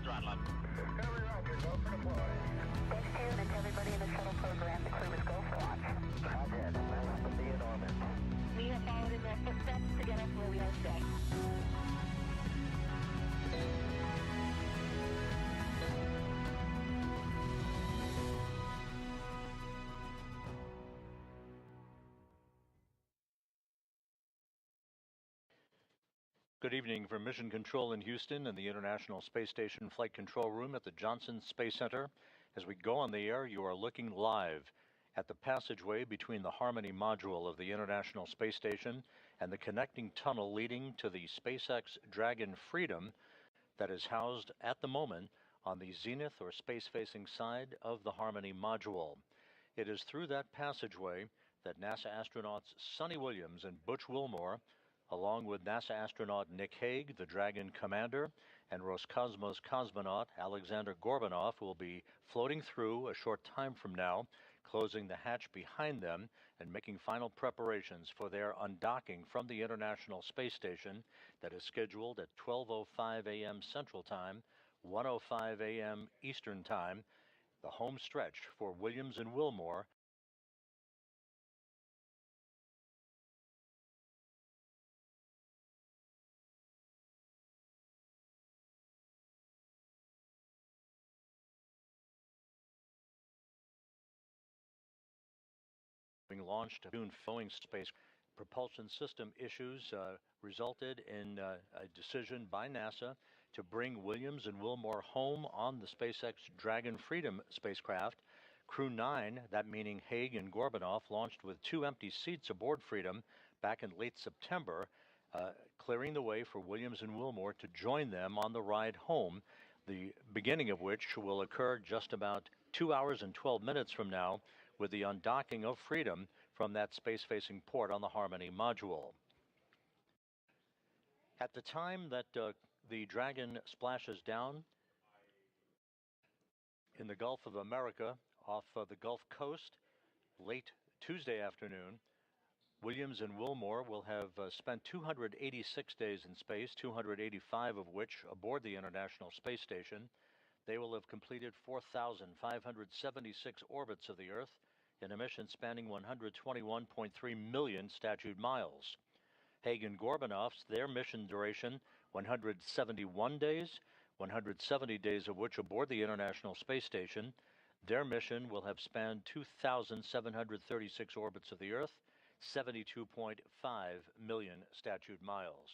throttle up. Every roger, go for deploy. Thanks to you and to everybody in the shuttle program. The crew is go for launch. Roger, nice to be in orbit. We have followed in their footsteps to get us where we are today. Good evening from Mission Control in Houston and the International Space Station Flight Control Room at the Johnson Space Center. As we go on the air, you are looking live at the passageway between the Harmony module of the International Space Station and the connecting tunnel leading to the SpaceX Dragon Freedom that is housed at the moment on the zenith or space-facing side of the Harmony module. It is through that passageway that NASA astronauts Suni Williams and Butch Wilmore, along with NASA astronaut Nick Hague, the Dragon commander, and Roscosmos cosmonaut Aleksandr Gorbunov will be floating through a short time from now, closing the hatch behind them and making final preparations for their undocking from the International Space Station that is scheduled at 12:05 a.m. Central Time, 1:05 a.m. Eastern Time, the home stretch for Williams and Wilmore. Being launched, June Boeing space propulsion system issues resulted in a decision by NASA to bring Williams and Wilmore home on the SpaceX Dragon Freedom spacecraft. Crew-9, that meaning Hague and Gorbunov, launched with 2 empty seats aboard Freedom back in late September, clearing the way for Williams and Wilmore to join them on the ride home, the beginning of which will occur just about 2 hours and 12 minutes from now, with the undocking of Freedom from that space-facing port on the Harmony module. At the time that the Dragon splashes down in the Gulf of America off the Gulf Coast late Tuesday afternoon, Williams and Wilmore will have spent 286 days in space, 285 of which aboard the International Space Station. They will have completed 4,576 orbits of the Earth in a mission spanning 121.3 million statute miles. Hague and Gorbunov's, their mission duration, 171 days, 170 days of which aboard the International Space Station. Their mission will have spanned 2,736 orbits of the Earth, 72.5 million statute miles.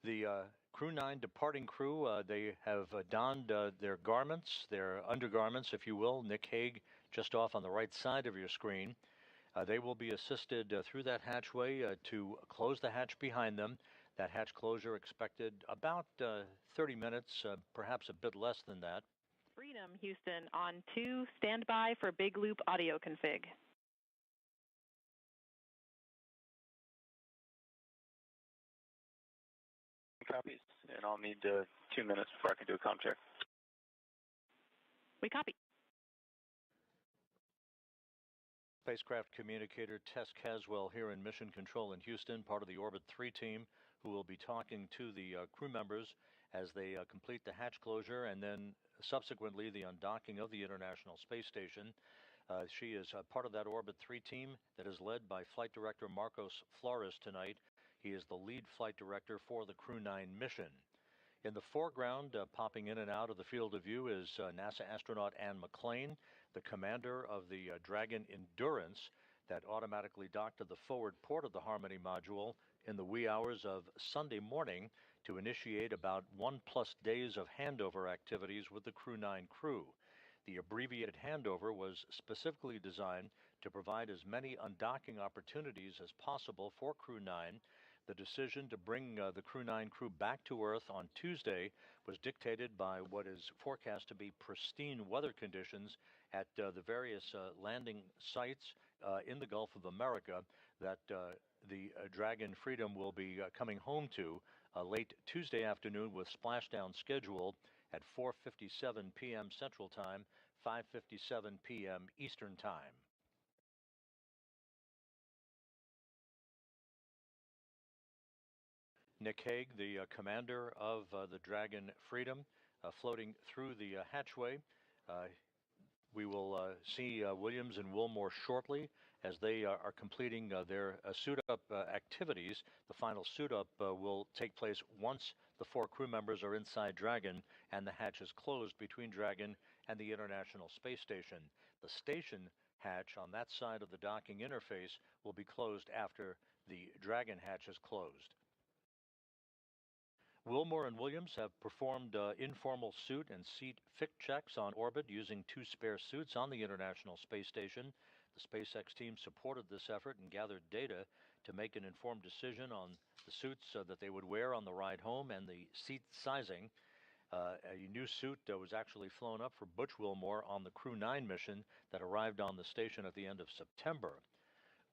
The crew-9 departing crew, they have donned their garments, their undergarments, if you will. Nick Hague, just off on the right side of your screen. They will be assisted through that hatchway to close the hatch behind them. That hatch closure expected about 30 minutes, perhaps a bit less than that. Freedom, Houston, on 2, stand by for big loop audio config. Copies, and I'll need 2 minutes before I can do a comm check. We copy. Spacecraft communicator Tess Caswell here in Mission Control in Houston, part of the Orbit 3 team, who will be talking to the crew members as they complete the hatch closure and then subsequently the undocking of the International Space Station. She is part of that Orbit 3 team that is led by Flight Director Marcos Flores tonight. He is the lead flight director for the Crew-9 mission. In the foreground, popping in and out of the field of view, is NASA astronaut Anne McClain, the commander of the Dragon Endurance that automatically docked to the forward port of the Harmony module in the wee hours of Sunday morning to initiate about 1+ days of handover activities with the Crew-9 crew. The abbreviated handover was specifically designed to provide as many undocking opportunities as possible for Crew-9. The decision to bring the Crew-9 crew back to Earth on Tuesday was dictated by what is forecast to be pristine weather conditions at the various landing sites in the Gulf of America that the Dragon Freedom will be coming home to late Tuesday afternoon, with splashdown scheduled at 4:57 p.m. Central Time, 5:57 p.m. Eastern Time. Nick Hague, the commander of the Dragon Freedom, floating through the hatchway. We will see Williams and Wilmore shortly as they are completing their suit-up activities. The final suit-up will take place once the 4 crew members are inside Dragon and the hatch is closed between Dragon and the International Space Station. The station hatch on that side of the docking interface will be closed after the Dragon hatch is closed. Wilmore and Williams have performed informal suit and seat fit checks on orbit using 2 spare suits on the International Space Station. The SpaceX team supported this effort and gathered data to make an informed decision on the suits that they would wear on the ride home and the seat sizing. A new suit was actually flown up for Butch Wilmore on the crew-9 mission that arrived on the station at the end of September.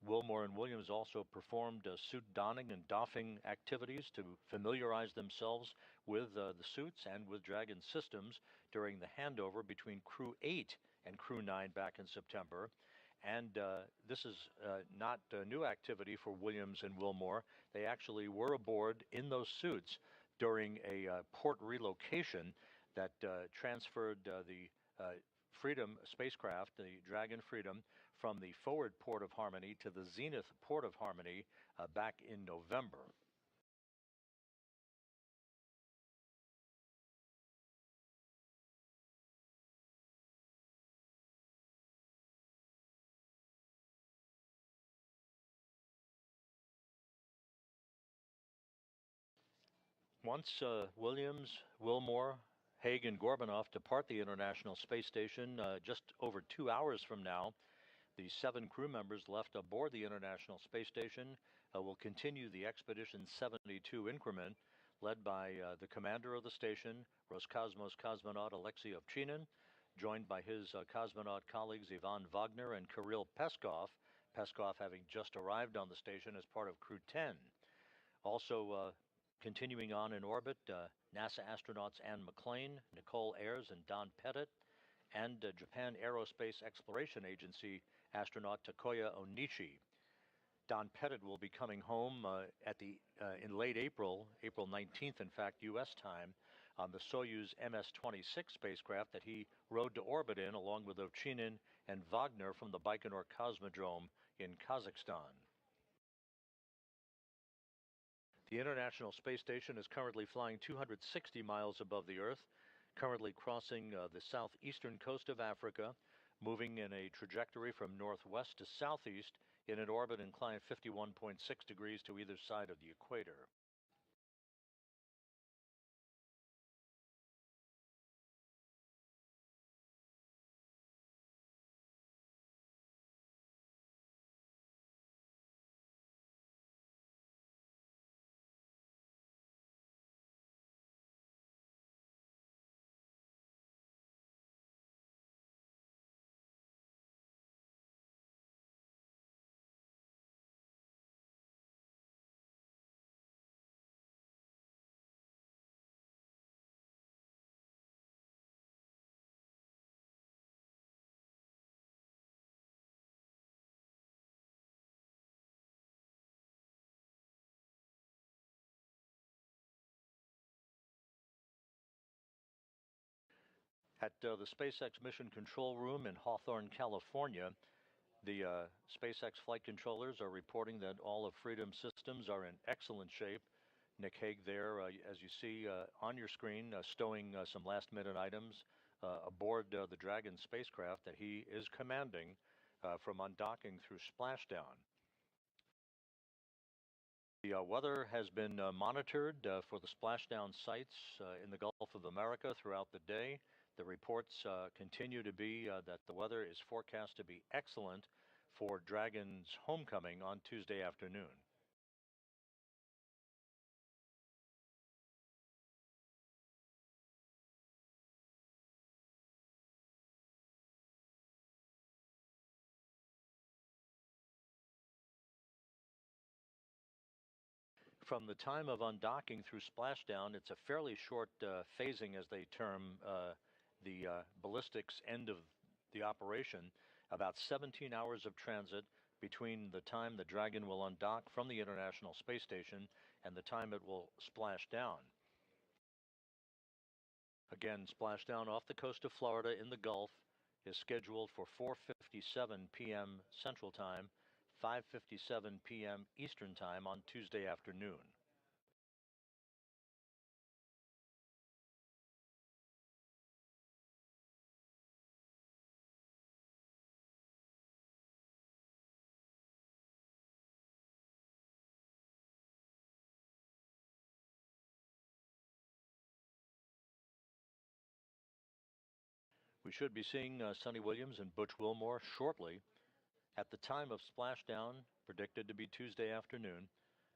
Wilmore and Williams also performed suit donning and doffing activities to familiarize themselves with the suits and with Dragon systems during the handover between Crew-8 and Crew-9 back in September. And this is not a new activity for Williams and Wilmore. They actually were aboard in those suits during a port relocation that transferred the Freedom spacecraft, the Dragon Freedom, from the forward port of Harmony to the zenith port of Harmony back in November. Once Williams, Wilmore, Hague, and Gorbunov depart the International Space Station just over 2 hours from now, the 7 crew members left aboard the International Space Station will continue the Expedition 72 increment led by the commander of the station, Roscosmos cosmonaut Alexei Ovchinin, joined by his cosmonaut colleagues Ivan Wagner and Kirill Peskov, Peskov having just arrived on the station as part of Crew-10. Also continuing on in orbit, NASA astronauts Anne McClain, Nicole Ayers, and Don Pettit, and Japan Aerospace Exploration Agency astronaut Takuya Onishi. Don Pettit will be coming home in late April 19th, in fact, U.S. time, on the Soyuz MS-26 spacecraft that he rode to orbit in along with Ovchinin and Wagner from the Baikonur Cosmodrome in Kazakhstan. The International Space Station is currently flying 260 miles above the Earth, currently crossing the southeastern coast of Africa, moving in a trajectory from northwest to southeast in an orbit inclined 51.6 degrees to either side of the equator. At the SpaceX Mission Control Room in Hawthorne, California, the SpaceX flight controllers are reporting that all of Freedom's systems are in excellent shape. Nick Hague there, as you see on your screen, stowing some last-minute items aboard the Dragon spacecraft that he is commanding from undocking through splashdown. The weather has been monitored for the splashdown sites in the Gulf of America throughout the day. The reports continue to be that the weather is forecast to be excellent for Dragon's homecoming on Tuesday afternoon. From the time of undocking through splashdown, it's a fairly short phasing, as they term the ballistics end of the operation, about 17 hours of transit between the time the Dragon will undock from the International Space Station and the time it will splash down. Again, splashdown off the coast of Florida in the Gulf is scheduled for 4:57 p.m. Central Time, 5:57 p.m. Eastern Time on Tuesday afternoon. We should be seeing Suni Williams and Butch Wilmore shortly. At the time of splashdown, predicted to be Tuesday afternoon,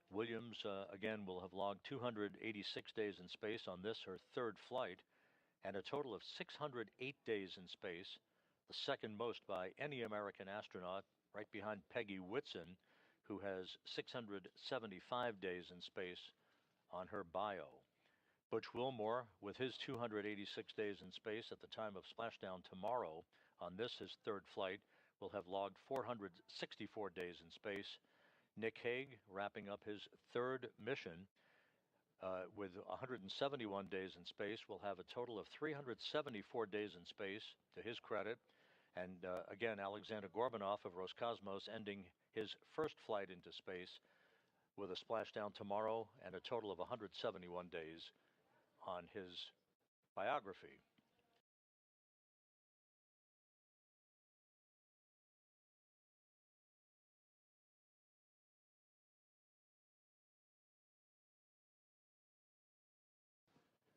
Williams again will have logged 286 days in space on this, her third flight, and a total of 608 days in space, the second most by any American astronaut, right behind Peggy Whitson, who has 675 days in space on her bio. Butch Wilmore, with his 286 days in space at the time of splashdown tomorrow on this, his third flight, will have logged 464 days in space. Nick Hague, wrapping up his third mission with 171 days in space, will have a total of 374 days in space, to his credit. And again, Aleksandr Gorbunov of Roscosmos ending his first flight into space with a splashdown tomorrow and a total of 171 days on his biography.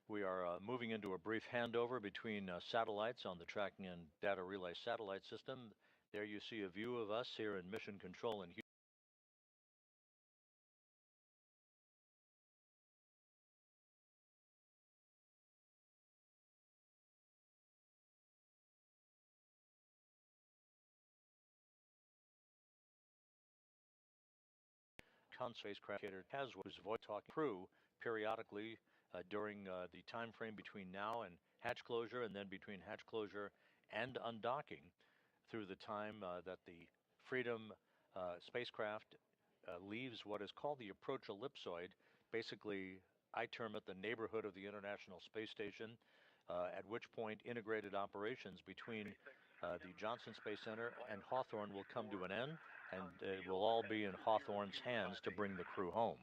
We are moving into a brief handover between satellites on the tracking and data relay satellite system. There you see a view of us here in Mission Control in Houston. Spacecraft has his voice talking crew periodically during the time frame between now and hatch closure, and then between hatch closure and undocking, through the time that the Freedom spacecraft leaves what is called the approach ellipsoid. Basically, I term it the neighborhood of the International Space Station, at which point integrated operations between the Johnson Space Center and Hawthorne will come to an end, and it will all be in Hawthorne's hands to bring the crew home.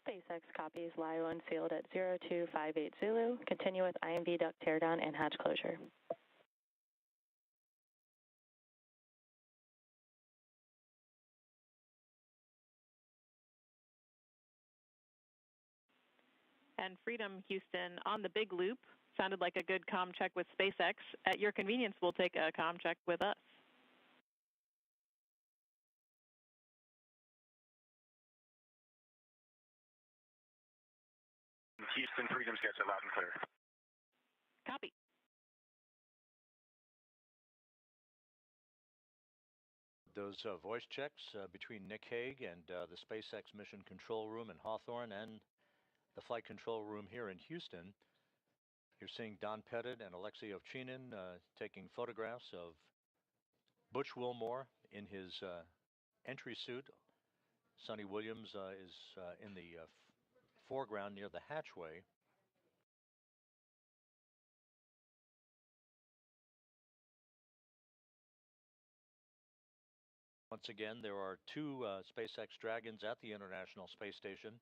SpaceX copies LIO unsealed at 0258 Zulu. Continue with IMV duct teardown and hatch closure. And Freedom Houston on the big loop. Sounded like a good comm check with SpaceX. At your convenience, we'll take a comm check with us. Houston, Freedom's got you loud and clear. Copy. Those voice checks between Nick Hague and the SpaceX Mission Control Room in Hawthorne and the Flight Control Room here in Houston. You're seeing Don Pettit and Alexei Ovchinin taking photographs of Butch Wilmore in his entry suit. Suni Williams is in the foreground near the hatchway. Once again, there are two SpaceX Dragons at the International Space Station.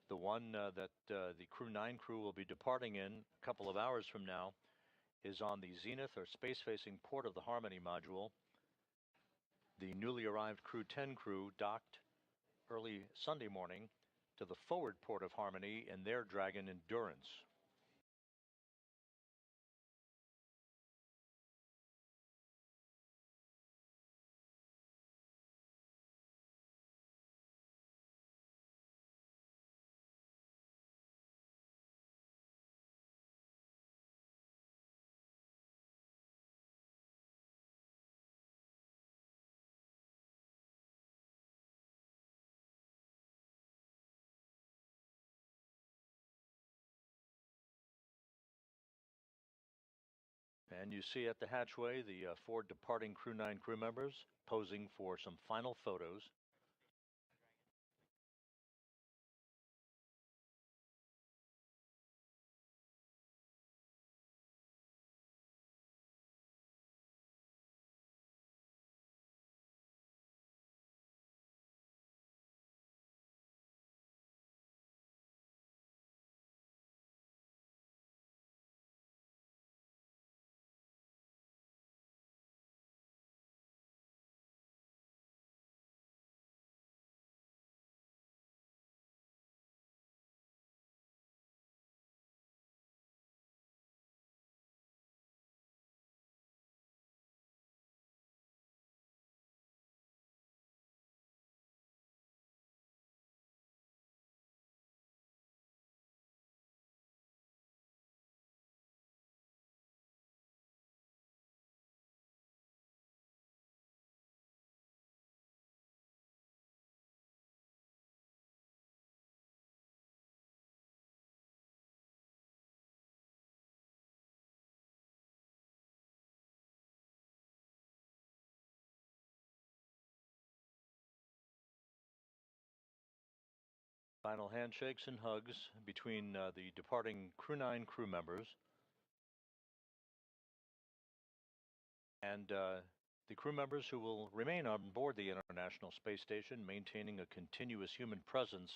The one that the crew-9 crew will be departing in a couple of hours from now is on the zenith or space-facing port of the Harmony module. The newly arrived crew-10 crew docked early Sunday morning to the forward port of Harmony in their Dragon Endurance. And you see at the hatchway the four departing crew-9 crew members posing for some final photos. Final handshakes and hugs between the departing crew-9 crew members and the crew members who will remain on board the International Space Station, maintaining a continuous human presence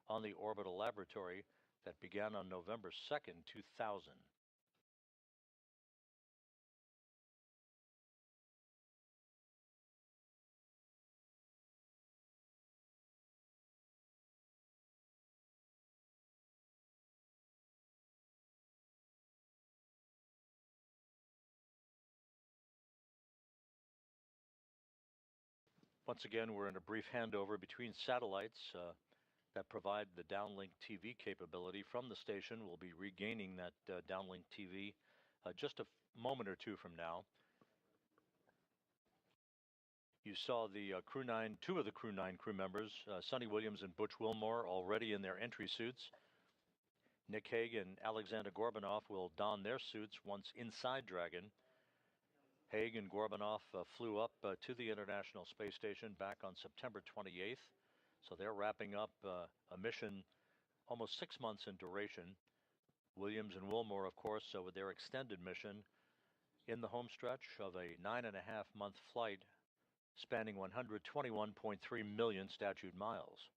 on the orbital laboratory that began on November 2nd, 2000. Once again, we're in a brief handover between satellites that provide the downlink TV capability from the station. We'll be regaining that downlink TV just a moment or two from now. You saw the crew-9, two of the crew-9 crew members, Suni Williams and Butch Wilmore, already in their entry suits. Nick Hague and Aleksandr Gorbunov will don their suits once inside Dragon. Hague and Gorbunov flew up to the International Space Station back on September 28th. So they're wrapping up a mission almost 6 months in duration. Williams and Wilmore, of course, with their extended mission in the home stretch of a 9.5-month flight spanning 121.3 million statute miles.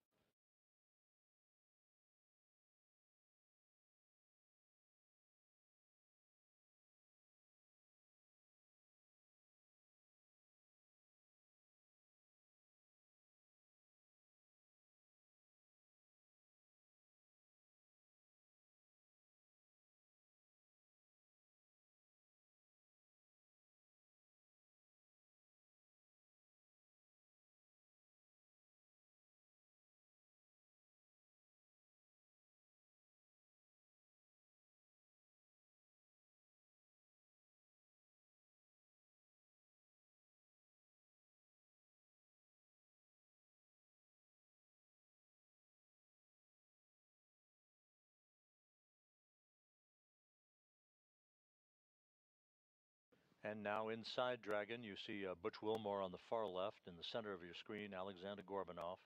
And now inside Dragon, you see Butch Wilmore on the far left. In the center of your screen, Aleksandr Gorbunov.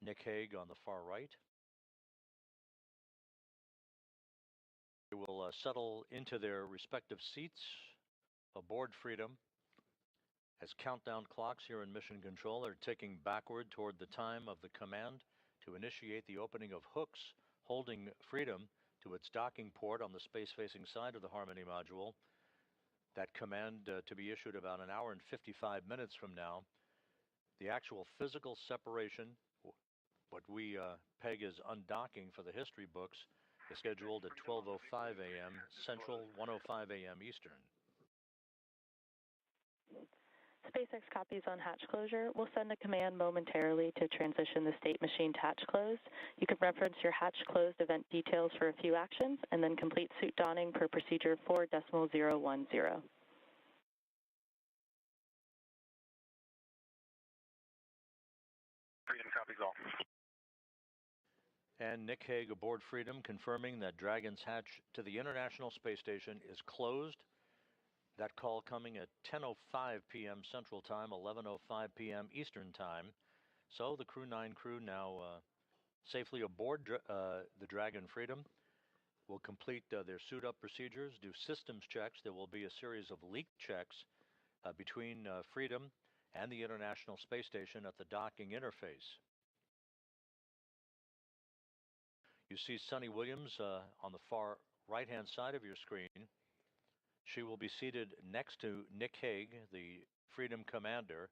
Nick Hague on the far right. They will settle into their respective seats aboard Freedom as countdown clocks here in Mission Control are ticking backward toward the time of the command to initiate the opening of hooks holding Freedom to its docking port on the space-facing side of the Harmony module. That command to be issued about an hour and 55 minutes from now. The actual physical separation, what we peg as undocking for the history books, is scheduled at 12:05 a.m. Central, 1:05 a.m. Eastern. SpaceX copies on hatch closure. We'll send a command momentarily to transition the state machine to hatch closed. You can reference your hatch closed event details for a few actions and then complete suit donning per procedure 4.010. Freedom copies all. And Nick Hague aboard Freedom confirming that Dragon's hatch to the International Space Station is closed. That call coming at 10:05 p.m. Central Time, 11:05 p.m. Eastern Time. So the crew-9 crew now safely aboard the Dragon Freedom will complete their suit-up procedures, do systems checks. There will be a series of leak checks between Freedom and the International Space Station at the docking interface. You see Suni Williams on the far right-hand side of your screen. She will be seated next to Nick Hague, the Freedom commander.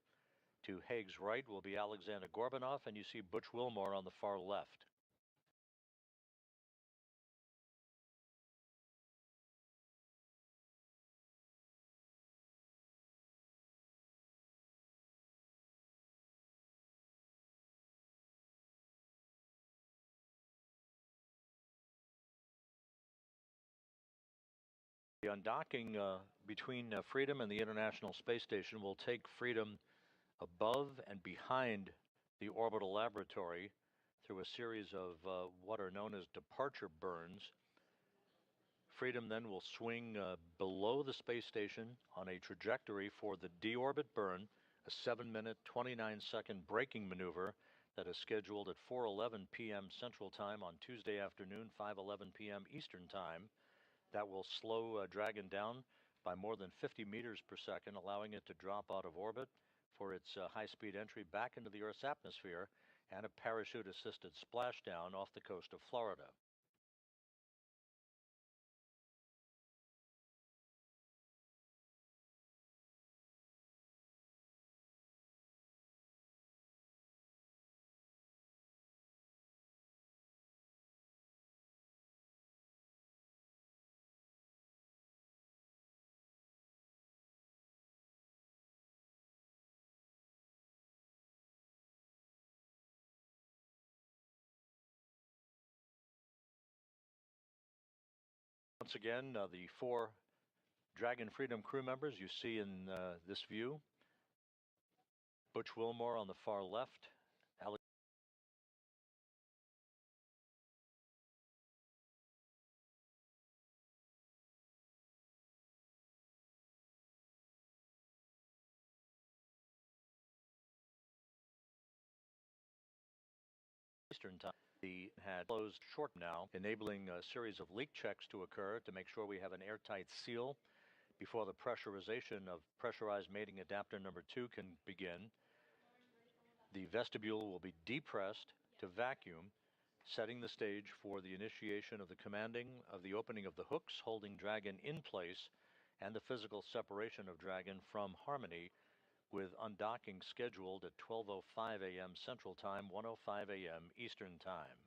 To Hague's right will be Aleksandr Gorbunov, and you see Butch Wilmore on the far left. The undocking between Freedom and the International Space Station will take Freedom above and behind the orbital laboratory through a series of what are known as departure burns. Freedom then will swing below the space station on a trajectory for the deorbit burn, a 7-minute, 29-second braking maneuver that is scheduled at 4:11 p.m. Central Time on Tuesday afternoon, 5:11 p.m. Eastern Time. That will slow Dragon down by more than 50 meters per second, allowing it to drop out of orbit for its high-speed entry back into the Earth's atmosphere and a parachute-assisted splashdown off the coast of Florida. Once again, the 4 Dragon Freedom crew members you see in this view. Butch Wilmore on the far left, Eastern Time. The had closed short now, enabling a series of leak checks to occur to make sure we have an airtight seal before the pressurization of pressurized mating adapter number 2 can begin. The vestibule will be depressed to vacuum, setting the stage for the initiation of the commanding of the opening of the hooks holding Dragon in place and the physical separation of Dragon from Harmony, with undocking scheduled at 12:05 a.m. Central Time, 1:05 a.m. Eastern Time.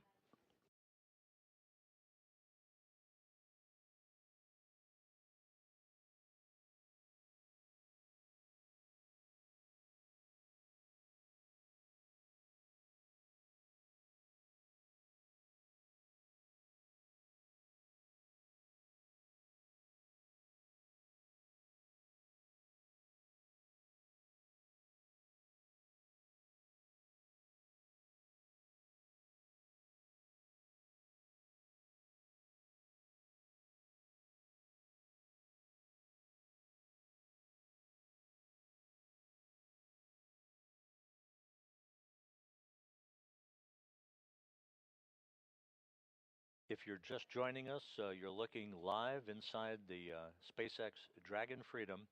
If you're just joining us, you're looking live inside the SpaceX Dragon Freedom.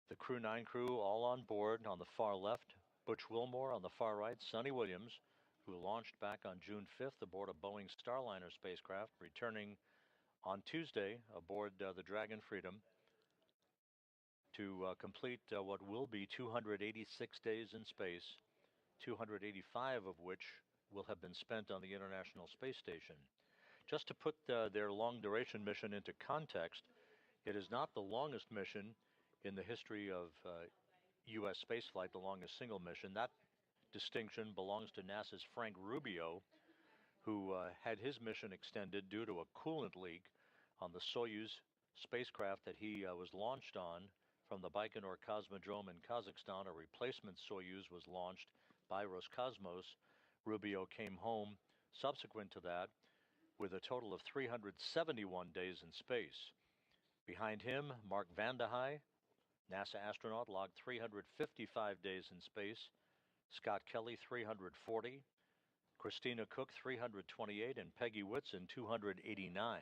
The crew-9 crew all on board. On the far left, Butch Wilmore. On the far right, Suni Williams, who launched back on June 5th aboard a Boeing Starliner spacecraft, returning on Tuesday aboard the Dragon Freedom to complete what will be 286 days in space, 285 of which will have been spent on the International Space Station. Just to put their long-duration mission into context, it is not the longest mission in the history of U.S. spaceflight, the longest single mission. That distinction belongs to NASA's Frank Rubio, who had his mission extended due to a coolant leak on the Soyuz spacecraft that he was launched on from the Baikonur Cosmodrome in Kazakhstan. A replacement Soyuz was launched by Roscosmos. Rubio came home subsequent to that with a total of 371 days in space. Behind him, Mark Vande Hei, NASA astronaut, logged 355 days in space. Scott Kelly, 340. Christina Cook, 328. And Peggy Whitson, 289.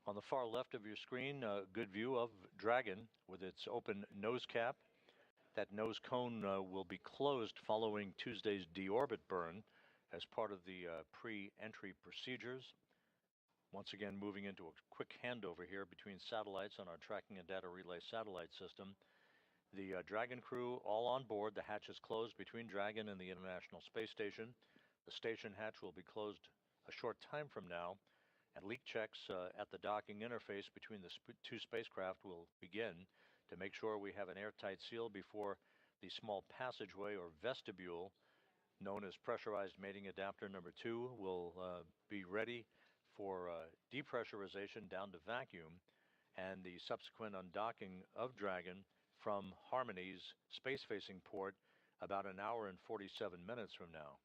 On the far left of your screen, a good view of Dragon with its open nose cap. That nose cone will be closed following Tuesday's deorbit burn as part of the pre-entry procedures. Once again, moving into a quick handover here between satellites on our tracking and data relay satellite system. The Dragon crew all on board. The hatch is closed between Dragon and the International Space Station. The station hatch will be closed a short time from now, and leak checks at the docking interface between the two spacecraft will begin to make sure we have an airtight seal before the small passageway or vestibule, known as pressurized mating adapter number 2, will be ready for depressurization down to vacuum, and the subsequent undocking of Dragon from Harmony's space-facing port about an hour and 47 minutes from now.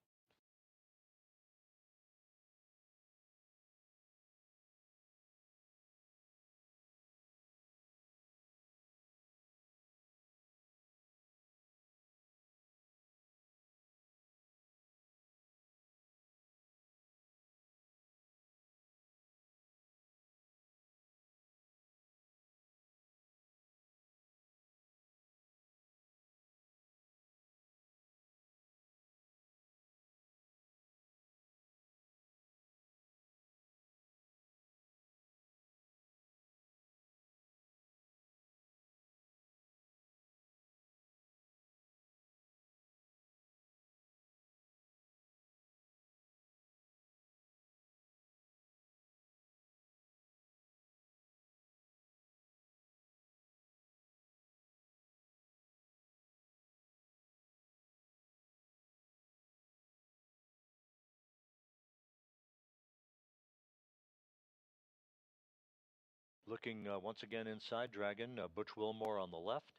Looking once again inside Dragon, Butch Wilmore on the left.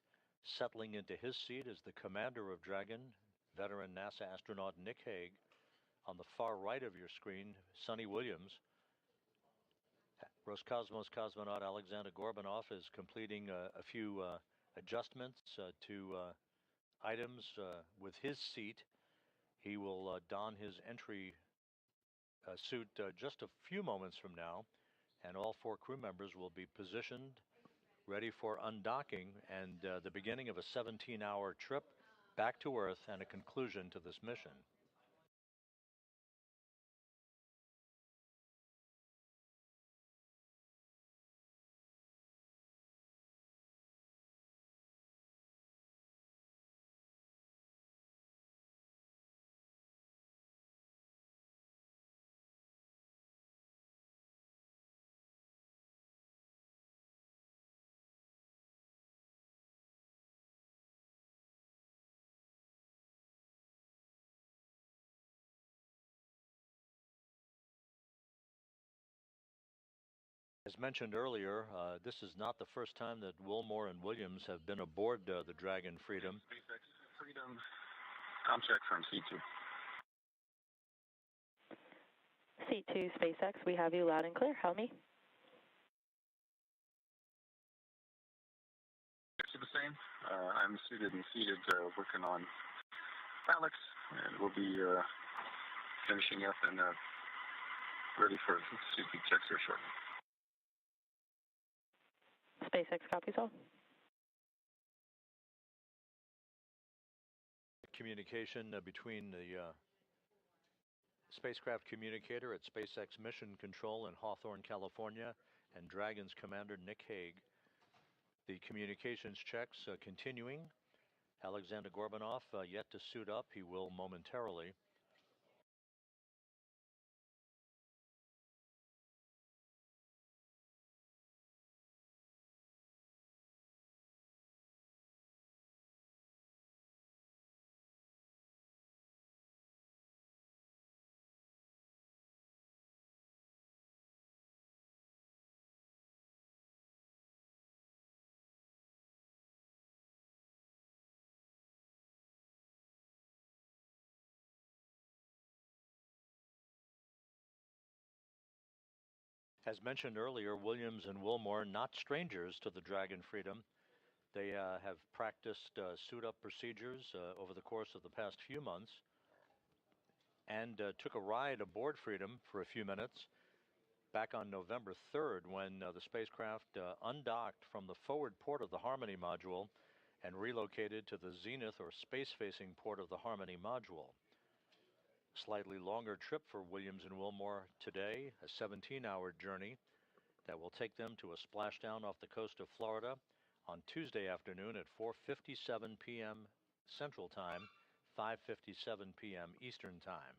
Settling into his seat is the commander of Dragon, veteran NASA astronaut Nick Hague. On the far right of your screen, Suni Williams. Roscosmos cosmonaut Aleksandr Gorbunov is completing a few adjustments to items with his seat. He will don his entry suit just a few moments from now, and all 4 crew members will be positioned, ready for undocking and the beginning of a 17-hour trip back to Earth and a conclusion to this mission. As mentioned earlier, this is not the first time that Wilmore and Williams have been aboard the Dragon Freedom. SpaceX Freedom, com check from C2. C2 SpaceX, we have you loud and clear. Help me. It's the same. I'm suited and seated, working on Alex, and we'll be finishing up and ready for suit checks here shortly. SpaceX copies all. Communication between the spacecraft communicator at SpaceX Mission Control in Hawthorne, California, and Dragon's commander Nick Hague. The communications checks continuing. Aleksandr Gorbunov yet to suit up. He will momentarily. As mentioned earlier, Williams and Wilmore, not strangers to the Dragon Freedom. They have practiced suit-up procedures over the course of the past few months and took a ride aboard Freedom for a few minutes back on November 3rd when the spacecraft undocked from the forward port of the Harmony module and relocated to the zenith or space-facing port of the Harmony module. Slightly longer trip for Williams and Wilmore today, a 17-hour journey that will take them to a splashdown off the coast of Florida on Tuesday afternoon at 4:57 p.m. Central Time, 5:57 p.m. Eastern Time.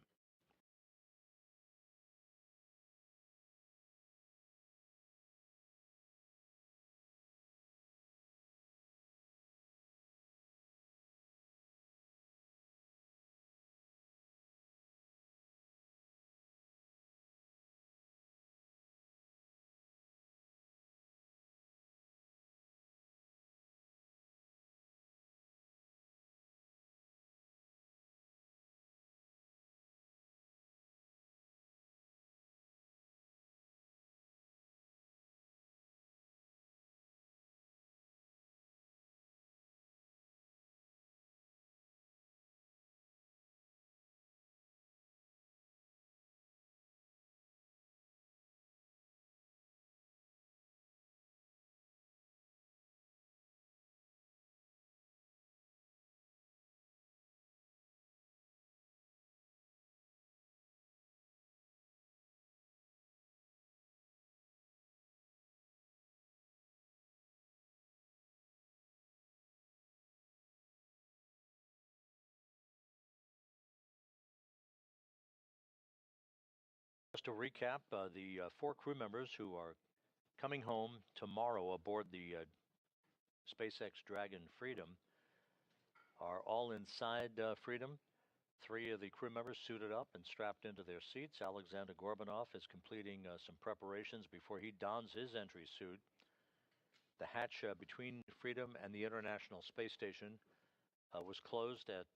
Just to recap, the 4 crew members who are coming home tomorrow aboard the SpaceX Dragon Freedom are all inside Freedom. 3 of the crew members suited up and strapped into their seats. Aleksandr Gorbunov is completing some preparations before he dons his entry suit. The hatch between Freedom and the International Space Station was closed at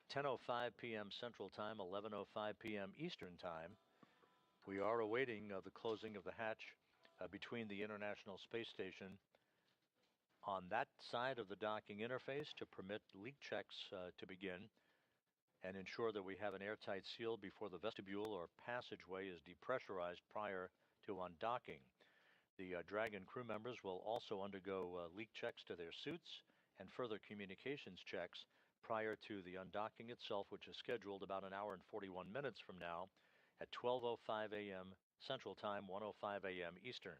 10:05 p.m. Central Time, 11:05 p.m. Eastern Time. We are awaiting the closing of the hatch between the International Space Station on that side of the docking interface to permit leak checks to begin and ensure that we have an airtight seal before the vestibule or passageway is depressurized prior to undocking. The Dragon crew members will also undergo leak checks to their suits and further communications checks prior to the undocking itself, which is scheduled about an hour and 41 minutes from now at 12:05 a.m. Central Time, 1:05 a.m. Eastern.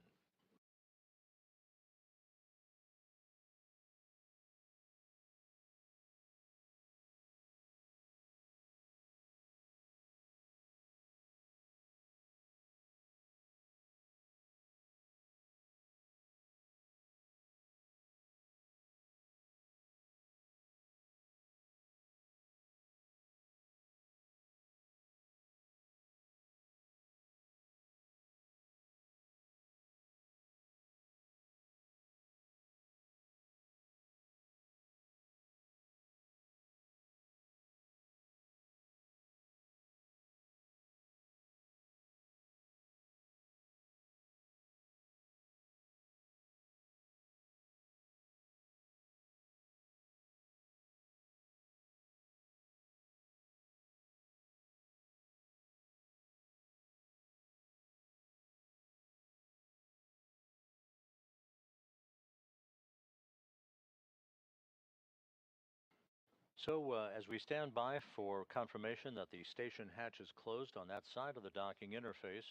So as we stand by for confirmation that the station hatch is closed on that side of the docking interface,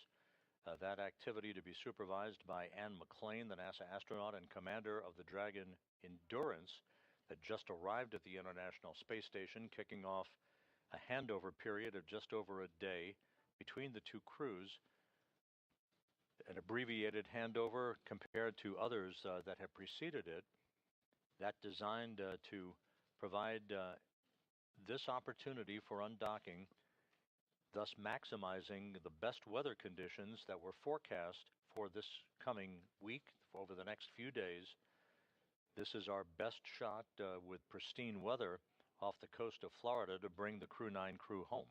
that activity to be supervised by Ann McClain, the NASA astronaut and commander of the Dragon Endurance that just arrived at the International Space Station, kicking off a handover period of just over a day between the 2 crews, an abbreviated handover compared to others that have preceded it, that designed to provide this opportunity for undocking, thus maximizing the best weather conditions that were forecast for this coming week, over the next few days. This is our best shot with pristine weather off the coast of Florida to bring the crew-9 crew home.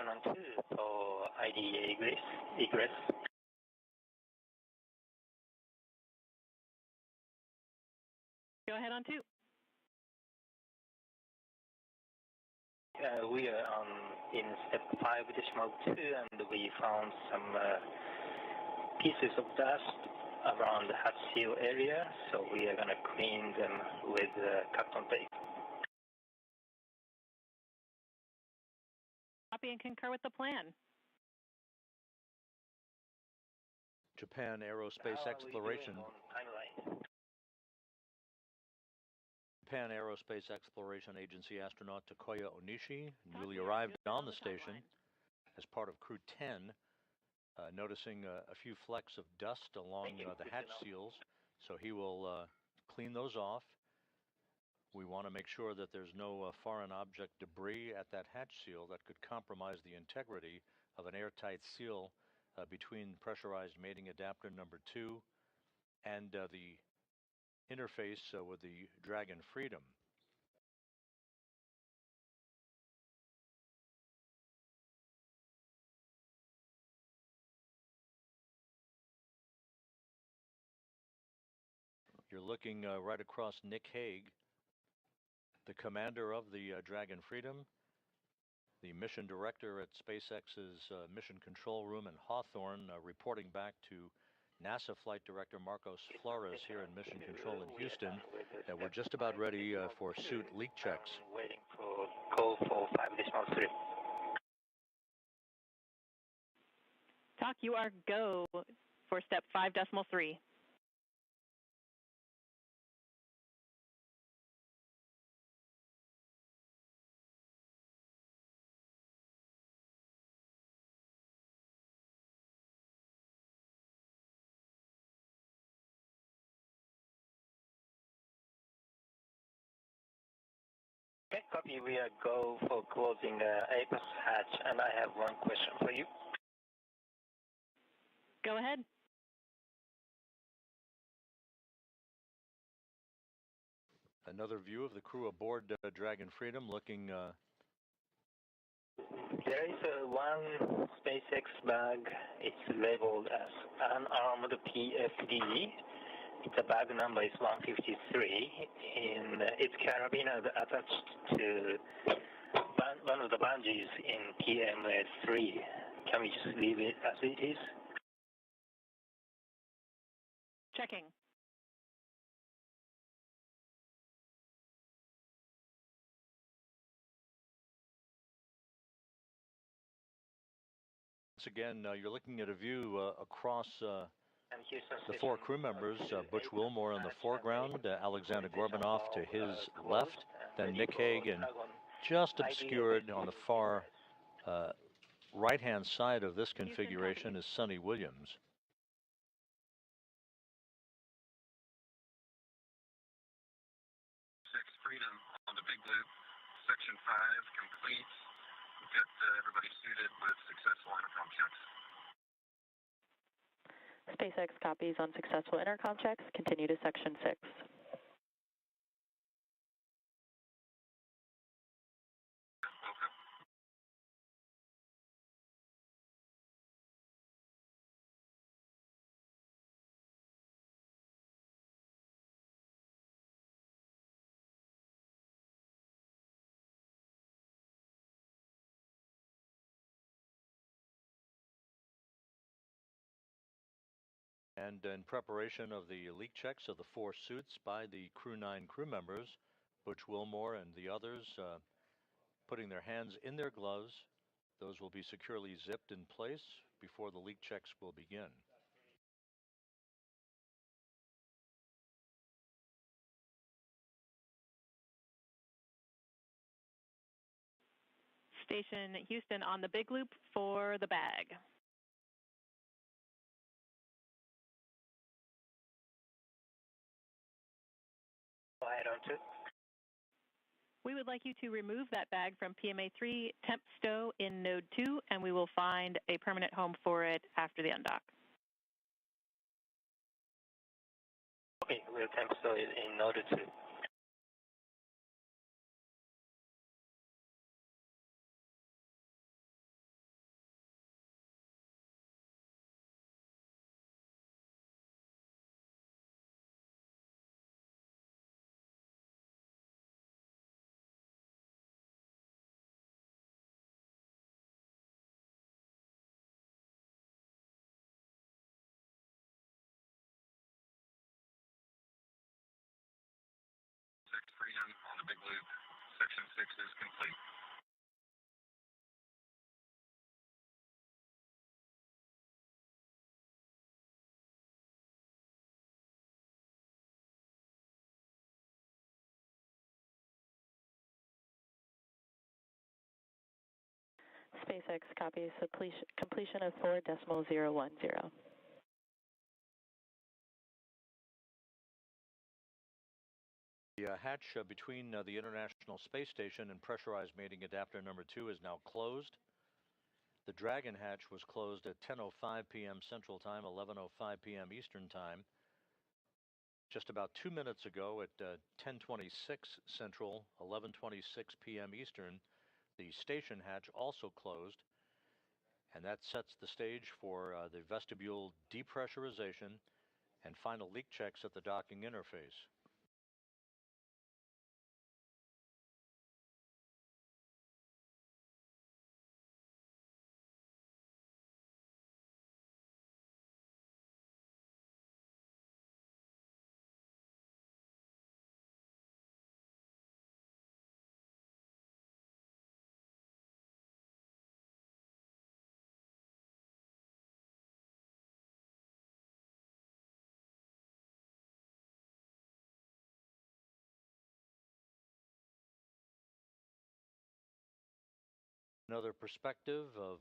Freedom on 2 for IDA egress. Go ahead on 2. We are in step 5.2 and we found some pieces of dust around the hatch seal area, so we are going to clean them with cotton tape. Copy and concur with the plan. Japan Aerospace Exploration. Japan Aerospace Exploration Agency astronaut Takuya Onishi newly arrived on the station as part of Crew 10, noticing a few flecks of dust along the hatch seals, so he will clean those off. We want to make sure that there's no foreign object debris at that hatch seal that could compromise the integrity of an airtight seal between pressurized mating adapter number 2 and the interface with the Dragon Freedom. You're looking right across Nick Hague, the commander of the Dragon Freedom, the mission director at SpaceX's Mission Control Room in Hawthorne, reporting back to NASA Flight Director Marcos Flores here in Mission Control in Houston, that we're just about ready for suit leak checks. Waiting for call for 5.3. Talk, you are go for step 5.3. Okay, copy. We are go for closing Apex hatch, and I have one question for you. Go ahead. Another view of the crew aboard Dragon Freedom looking... There is one SpaceX bag. It's labeled as unarmed PFD. The bag number is 153. In its carabiner attached to one of the bungees in PMA3. Can we just leave it as it is? Checking. Once again, you're looking at a view across the 4 crew members, Butch Wilmore in the foreground, Aleksandr Gorbunov to his left, then Nick Hague, and just obscured on the far right-hand side of this configuration is Suni Williams. Freedom on the big loop, section 5 complete. We've got everybody suited with successful intercom checks. SpaceX copies on successful intercom checks. Continue to section 6. Welcome. And in preparation of the leak checks of the 4 suits by the crew-9 crew members, Butch Wilmore and the others putting their hands in their gloves. Those will be securely zipped in place before the leak checks will begin. Station Houston on the big loop for the bag. Go ahead on 2. We would like you to remove that bag from PMA3 temp stow in node 2, and we will find a permanent home for it after the undock. Okay, we'll temp stow it in node 2. SpaceX Freedom on the big loop. Section 6 is complete. SpaceX copies completion of 4.010. The hatch between the International Space Station and pressurized mating adapter number 2 is now closed. The Dragon hatch was closed at 10:05 p.m. Central Time, 11:05 p.m. Eastern Time. Just about 2 minutes ago at 10:26 Central, 11:26 p.m. Eastern, the station hatch also closed, and that sets the stage for the vestibule depressurization and final leak checks at the docking interface. Another perspective of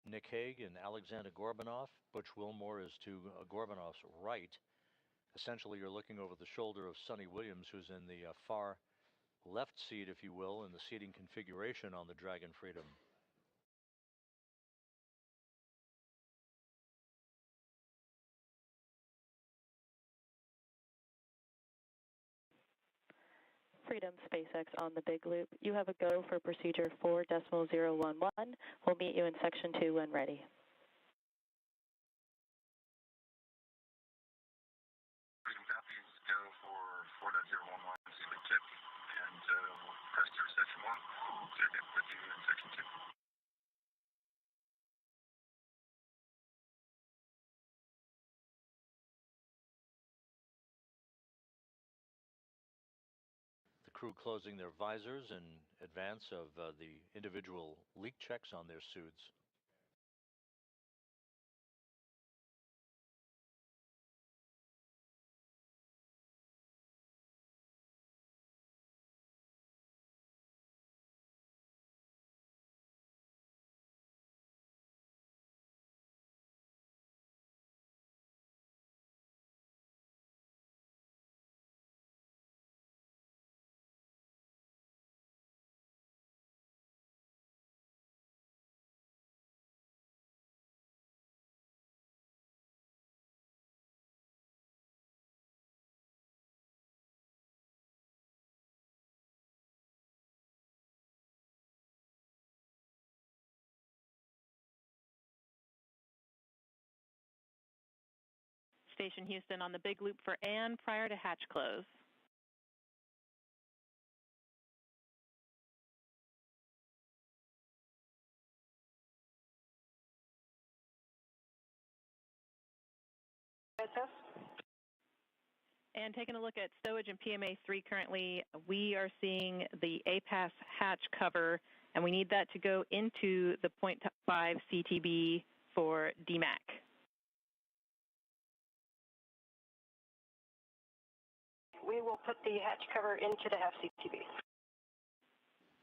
Nick Hague and Aleksandr Gorbunov. Butch Wilmore is to Gorbunov's right. Essentially, you're looking over the shoulder of Suni Williams, who's in the far left seat, if you will, in the seating configuration on the Dragon Freedom. Freedom SpaceX on the big loop. You have a go for procedure 4.011. We'll meet you in section 2 when ready. Freedom copies, go for 4.011, see the tip, and we'll press through section 1. Check in with you in section 2. Crew closing their visors in advance of the individual leak checks on their suits. Station Houston on the big loop for Ann prior to hatch close. And taking a look at stowage and PMA 3 currently, we are seeing the APAS hatch cover, and we need that to go into the 0.5 CTB for DMAC. We will put the hatch cover into the half CTB.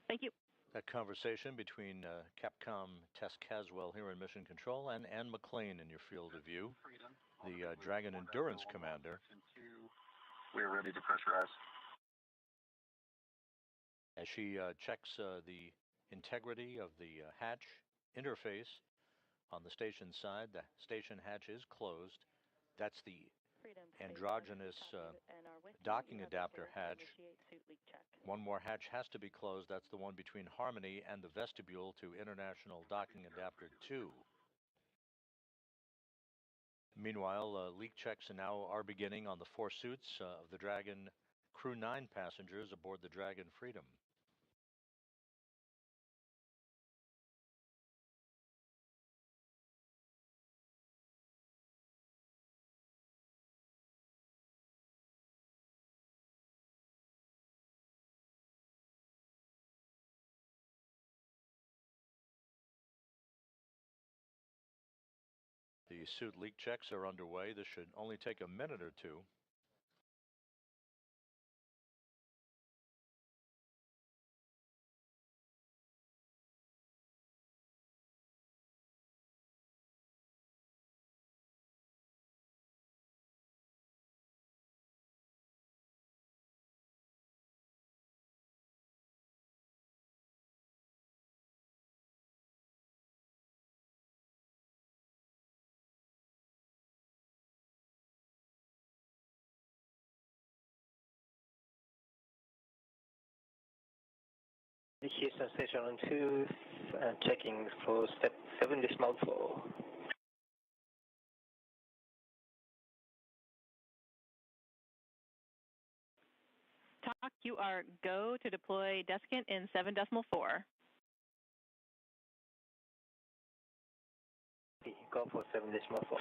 Thank you. That conversation between Capcom Tess Caswell here in Mission Control and Ann McLean in your field of view, the Dragon Endurance Commander. We're ready to pressurize. As she checks the integrity of the hatch interface on the station side, the station hatch is closed. That's the androgynous docking adapter hatch. One more hatch has to be closed. That's the one between Harmony and the vestibule to International Docking Adapter 2. Meanwhile, leak checks now are beginning on the 4 suits of the Dragon crew-9 passengers aboard the Dragon Freedom. The suit leak checks are underway. This should only take a minute or two. Houston Station on 2, checking for step 7.4. TOC, you are go to deploy desiccant in 7.4. Go for 7.4.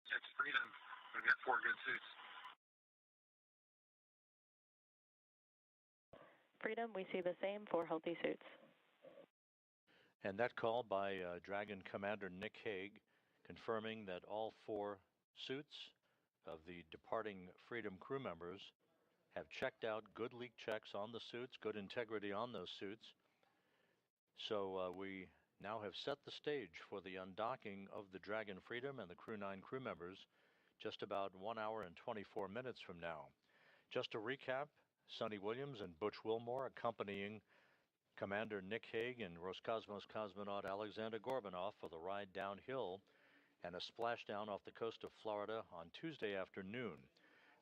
It's Freedom. We've got 4 good suits. Freedom, we see the same, 4 healthy suits. And that call by Dragon Commander Nick Hague, confirming that all 4 suits of the departing Freedom crew members have checked out, good leak checks on the suits, good integrity on those suits. So we now have set the stage for the undocking of the Dragon Freedom and the crew-9 crew members just about 1 hour and 24 minutes from now. Just to recap, Suni Williams and Butch Wilmore accompanying Commander Nick Hague and Roscosmos cosmonaut Aleksandr Gorbunov for the ride downhill and a splashdown off the coast of Florida on Tuesday afternoon.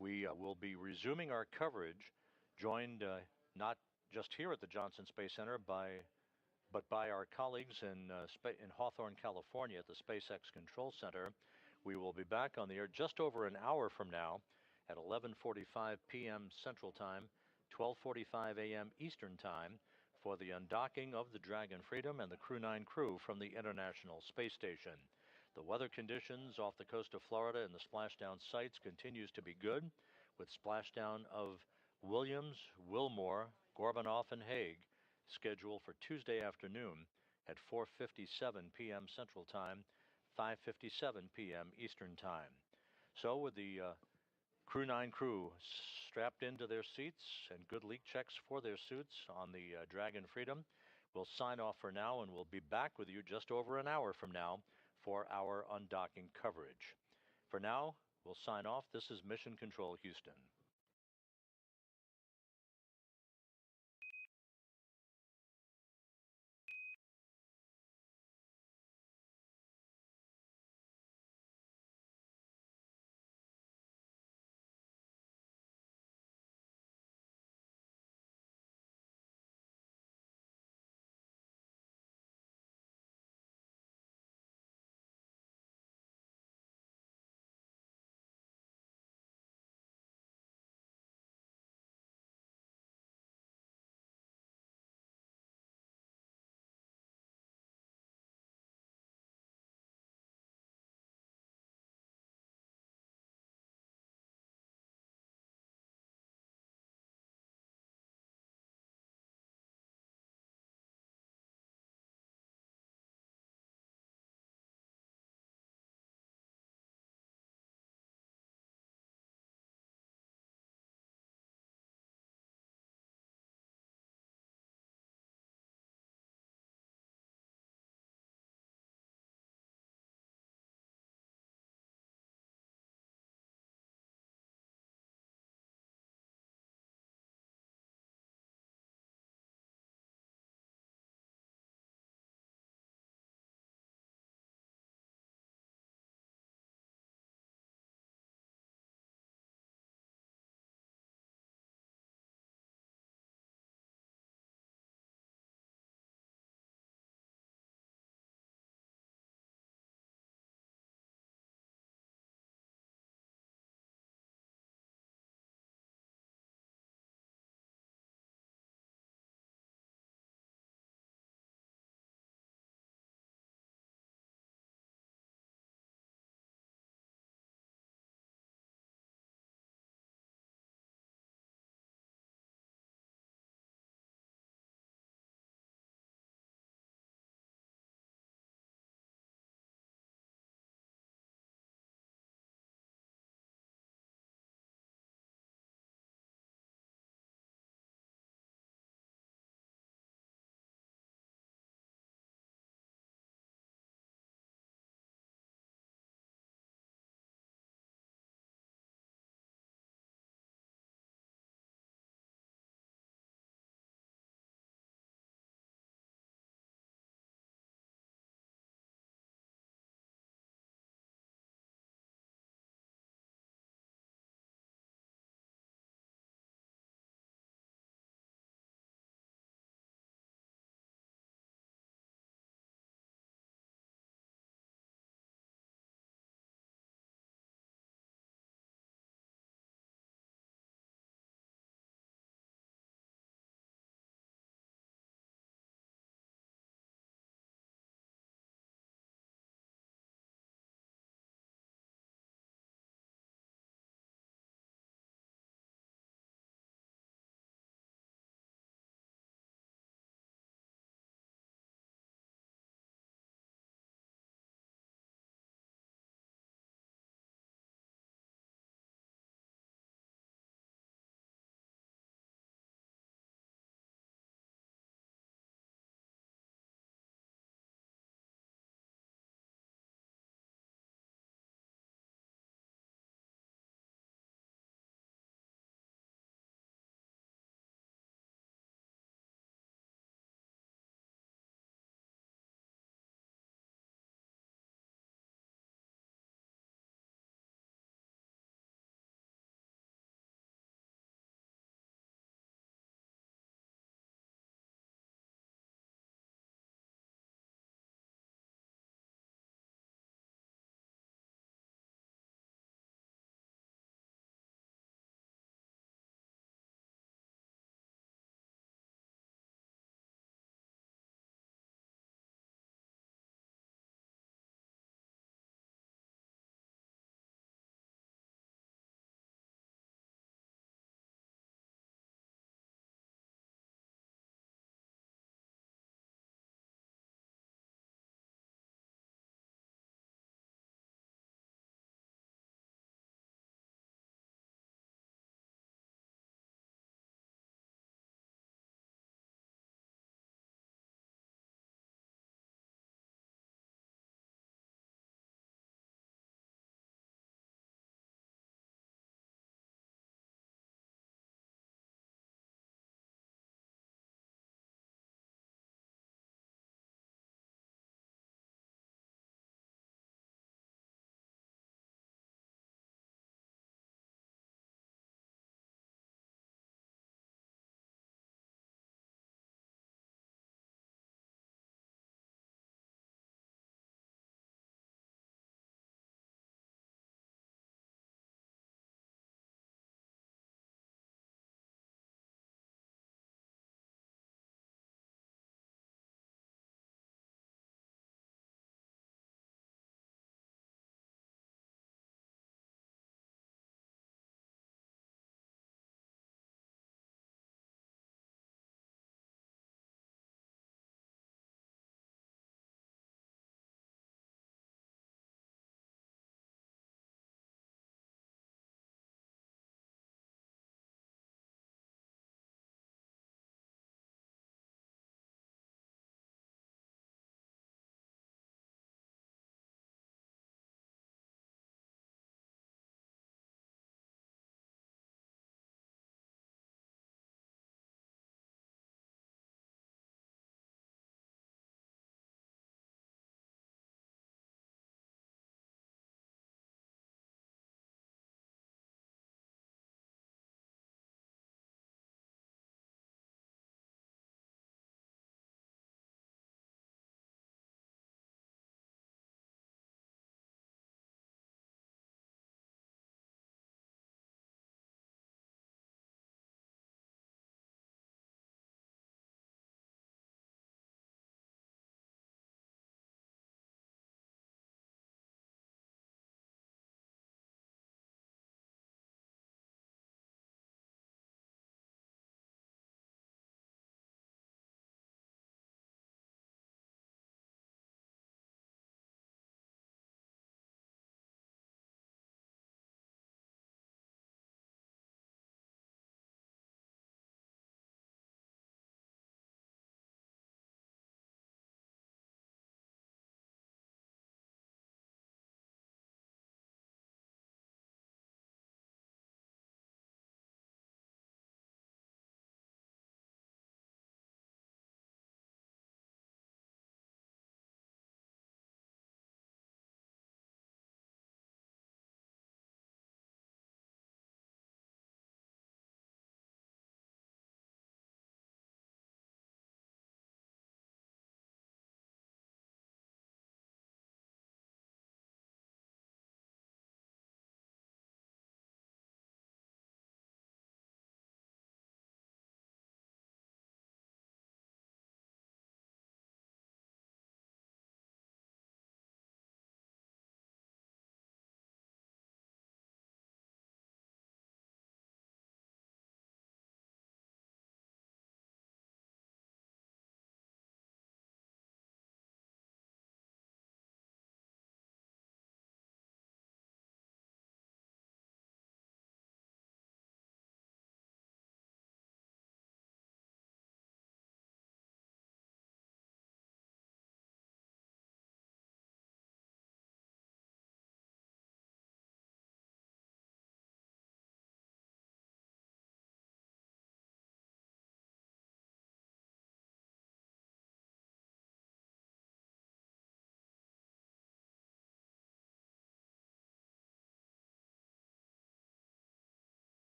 We will be resuming our coverage, joined not just here at the Johnson Space Center but by our colleagues in Hawthorne, California at the SpaceX Control Center. We will be back on the air just over an hour from now at 11:45 p.m. Central Time, 12:45 a.m. Eastern Time for the undocking of the Dragon Freedom and the crew-9 crew from the International Space Station. The weather conditions off the coast of Florida and the splashdown sites continues to be good, with splashdown of Williams, Wilmore, Gorbunov, and Hague scheduled for Tuesday afternoon at 4:57 p.m. Central Time, 5:57 p.m. Eastern Time. So with the crew-9 crew strapped into their seats and good leak checks for their suits on the Dragon Freedom, we'll sign off for now, and we'll be back with you just over an hour from now for our undocking coverage. For now, we'll sign off. This is Mission Control Houston.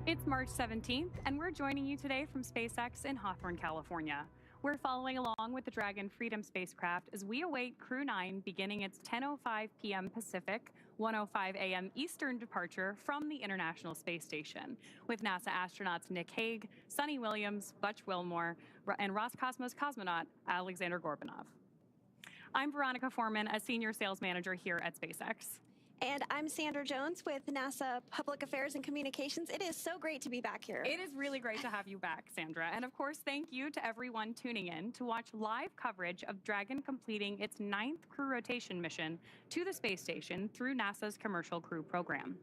It's March 17th, and we're joining you today from SpaceX in Hawthorne, California. We're following along with the Dragon Freedom spacecraft as we await crew-9 beginning its 10:05 p.m. Pacific, 1:05 a.m. Eastern departure from the International Space Station, with NASA astronauts Nick Hague, Suni Williams, Butch Wilmore, and Roscosmos cosmonaut Aleksandr Gorbunov. I'm Veronica Foreman, a senior sales manager here at SpaceX. And I'm Sandra Jones with NASA Public Affairs and Communications. It is so great to be back here. It is really great to have you back, Sandra. And of course, thank you to everyone tuning in to watch live coverage of Dragon completing its 9th crew rotation mission to the space station through NASA's Commercial Crew Program.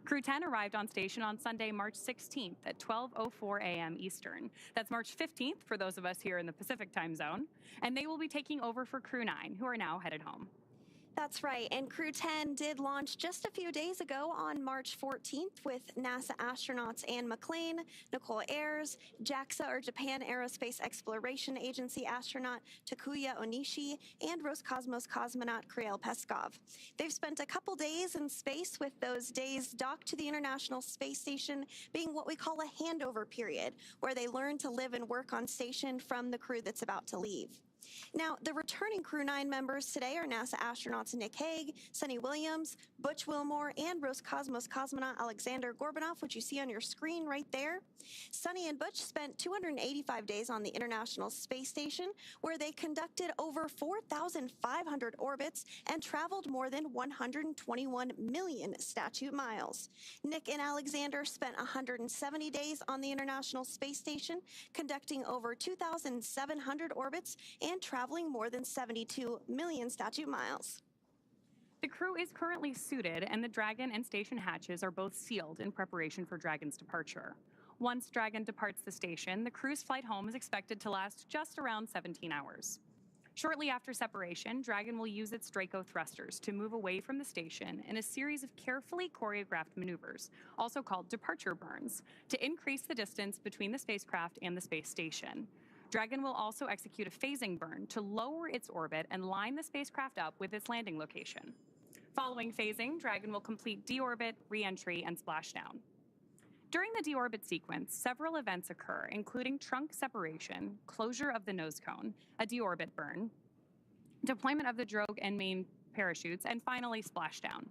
Crew 10 arrived on station on Sunday, March 16th at 12:04 a.m. Eastern. That's March 15th for those of us here in the Pacific time zone. And they will be taking over for Crew 9, who are now headed home. That's right, and Crew 10 did launch just a few days ago on March 14th with NASA astronauts Anne McClain, Nicole Ayers, JAXA or Japan Aerospace Exploration Agency astronaut Takuya Onishi, and Roscosmos cosmonaut Kirill Peskov. They've spent a couple days in space, with those days docked to the International Space Station being what we call a handover period, where they learn to live and work on station from the crew that's about to leave. Now, the returning Crew 9 members today are NASA astronauts Nick Hague, Suni Williams, Butch Wilmore, and Roscosmos cosmonaut Aleksandr Gorbunov, which you see on your screen right there. Suni and Butch spent 285 days on the International Space Station, where they conducted over 4,500 orbits and traveled more than 121 million statute miles. Nick and Aleksandr spent 170 days on the International Space Station, conducting over 2,700 orbits and traveling more than 72 million statute miles. The crew is currently suited, and the Dragon and station hatches are both sealed in preparation for Dragon's departure. Once Dragon departs the station, the crew's flight home is expected to last just around 17 hours. Shortly after separation, Dragon will use its Draco thrusters to move away from the station in a series of carefully choreographed maneuvers, also called departure burns, to increase the distance between the spacecraft and the space station. Dragon will also execute a phasing burn to lower its orbit and line the spacecraft up with its landing location. Following phasing, Dragon will complete deorbit, re-entry, and splashdown. During the deorbit sequence, several events occur, including trunk separation, closure of the nose cone, a deorbit burn, deployment of the drogue and main parachutes, and finally splashdown.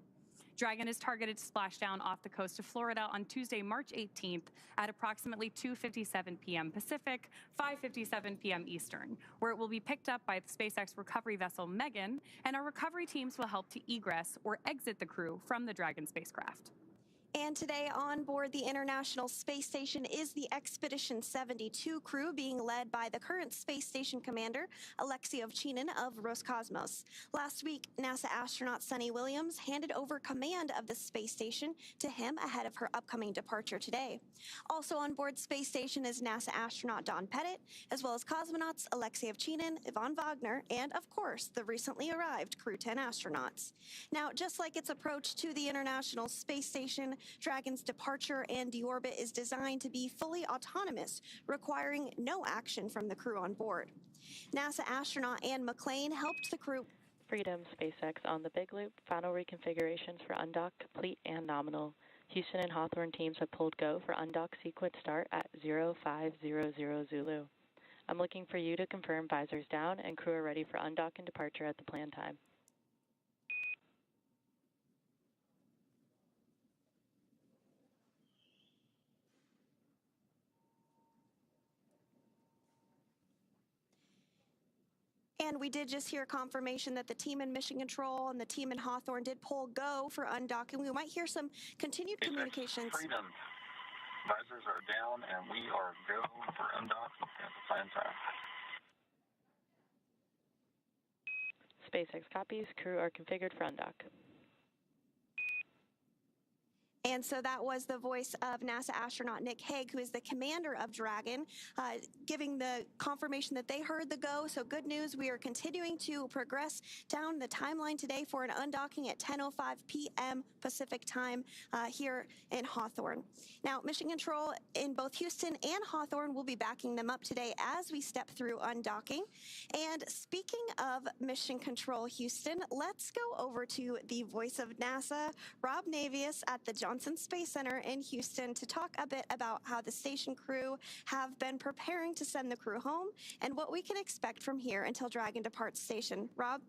Dragon is targeted to splash down off the coast of Florida on Tuesday, March 18th at approximately 2:57 p.m. Pacific, 5:57 p.m. Eastern, where it will be picked up by the SpaceX recovery vessel Megan, and our recovery teams will help to egress or exit the crew from the Dragon spacecraft. And today on board the International Space Station is the Expedition 72 crew, being led by the current space station commander, Aleksandr Gorbunov of Roscosmos. Last week, NASA astronaut Suni Williams handed over command of the space station to him ahead of her upcoming departure today. Also on board space station is NASA astronaut Don Pettit, as well as cosmonauts Aleksandr Gorbunov, Yvonne Wagner, and of course, the recently arrived Crew 10 astronauts. Now, just like its approach to the International Space Station, Dragon's departure and deorbit is designed to be fully autonomous, requiring no action from the crew on board. NASA astronaut Anne McClain helped the crew. Freedom SpaceX on the Big Loop. Final reconfigurations for undock complete and nominal. Houston and Hawthorne teams have pulled go for undock sequence start at 0500 Zulu. I'm looking for you to confirm visors down and crew are ready for undock and departure at the planned time. And we did just hear confirmation that the team in Mission Control and the team in Hawthorne did pull go for undocking. We might hear some continued communications. Freedom. Visors are down, and we are go for undocking at the planned time. SpaceX copies. Crew are configured for undock. And so that was the voice of NASA astronaut Nick Hague, who is the commander of Dragon, giving the confirmation that they heard the go. So good news, we are continuing to progress down the timeline today for an undocking at 10:05 p.m. Pacific time here in Hawthorne. Now, Mission Control in both Houston and Hawthorne will be backing them up today as we step through undocking. And speaking of Mission Control Houston, let's go over to the voice of NASA, Rob Navius at the Johnson Johnson Space Center in Houston to talk a bit about how the station crew have been preparing to send the crew home and what we can expect from here until Dragon departs station. Rob?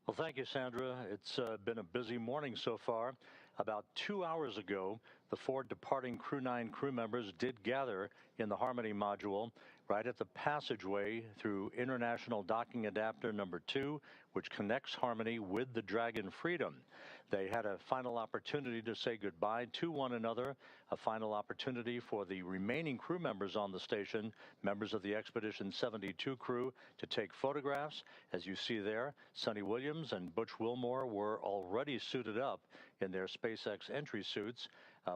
Well, thank you, Sandra. It's been a busy morning so far. About 2 hours ago, the 4 departing Crew-9 crew members did gather in the Harmony module right at the passageway through International Docking Adapter number 2, which connects Harmony with the Dragon Freedom. They had a final opportunity to say goodbye to one another, a final opportunity for the remaining crew members on the station, members of the Expedition 72 crew, to take photographs. As you see there, Suni Williams and Butch Wilmore were already suited up in their SpaceX entry suits.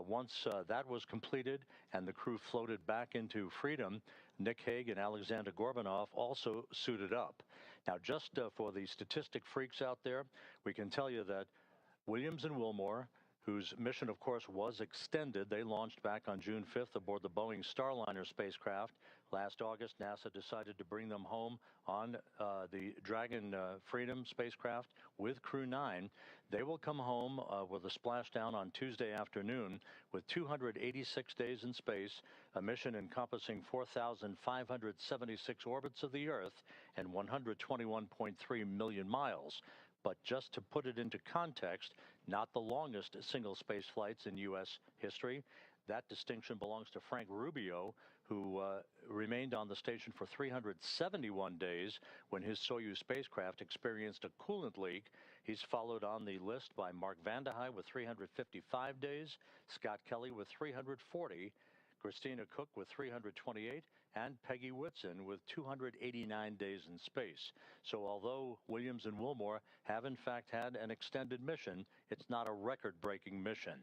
Once that was completed and the crew floated back into freedom, Nick Hague and Aleksandr Gorbunov also suited up. Now, just for the statistic freaks out there, we can tell you that Williams and Wilmore, whose mission, of course, was extended, they launched back on June 5th aboard the Boeing Starliner spacecraft. Last August, NASA decided to bring them home on the Dragon Freedom spacecraft with Crew-9. They will come home with a splashdown on Tuesday afternoon with 286 days in space, a mission encompassing 4,576 orbits of the Earth and 121.3 million miles. But just to put it into context, not the longest single space flights in U.S. history. That distinction belongs to Frank Rubio, who remained on the station for 371 days when his Soyuz spacecraft experienced a coolant leak. He's followed on the list by Mark Vande Hei with 355 days, Scott Kelly with 340, Christina Cook with 328, and Peggy Whitson with 289 days in space. So although Williams and Wilmore have in fact had an extended mission, it's not a record-breaking mission.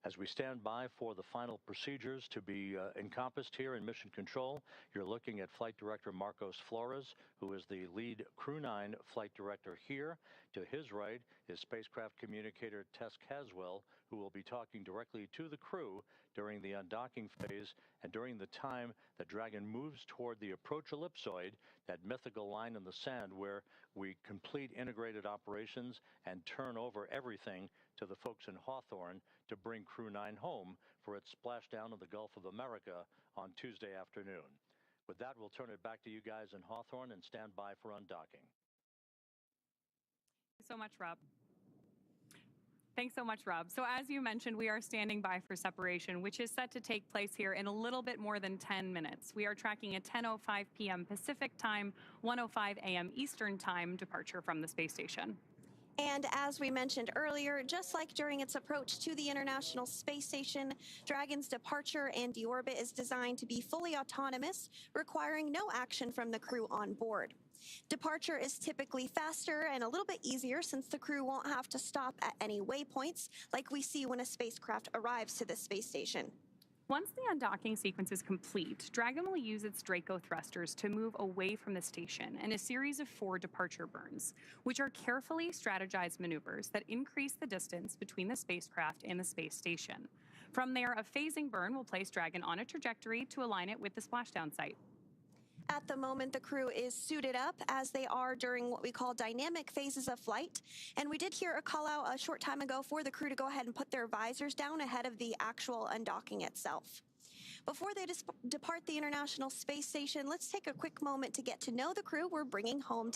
As we stand by for the final procedures to be encompassed here in Mission Control, you're looking at Flight Director Marcos Flores, who is the lead Crew-9 flight director here. To his right is Spacecraft Communicator Tess Caswell, who will be talking directly to the crew during the undocking phase and during the time that Dragon moves toward the approach ellipsoid, that mythical line in the sand where we complete integrated operations and turn over everything to the folks in Hawthorne to bring Crew-9 home for its splashdown in the Gulf of America on Tuesday afternoon. With that, we'll turn it back to you guys in Hawthorne and stand by for undocking. Thanks so much, Rob. Thanks so much, Rob. So as you mentioned, we are standing by for separation, which is set to take place here in a little bit more than 10 minutes. We are tracking a 10:05 p.m. Pacific time, 1:05 a.m. Eastern time departure from the space station. And as we mentioned earlier, just like during its approach to the International Space Station, Dragon's departure and deorbit is designed to be fully autonomous, requiring no action from the crew on board. Departure is typically faster and a little bit easier since the crew won't have to stop at any waypoints like we see when a spacecraft arrives to the space station. Once the undocking sequence is complete, Dragon will use its Draco thrusters to move away from the station in a series of 4 departure burns, which are carefully strategized maneuvers that increase the distance between the spacecraft and the space station. From there, a phasing burn will place Dragon on a trajectory to align it with the splashdown site. At the moment, the crew is suited up as they are during what we call dynamic phases of flight. And we did hear a call out a short time ago for the crew to go ahead and put their visors down ahead of the actual undocking itself. Before they depart the International Space Station, let's take a quick moment to get to know the crew we're bringing home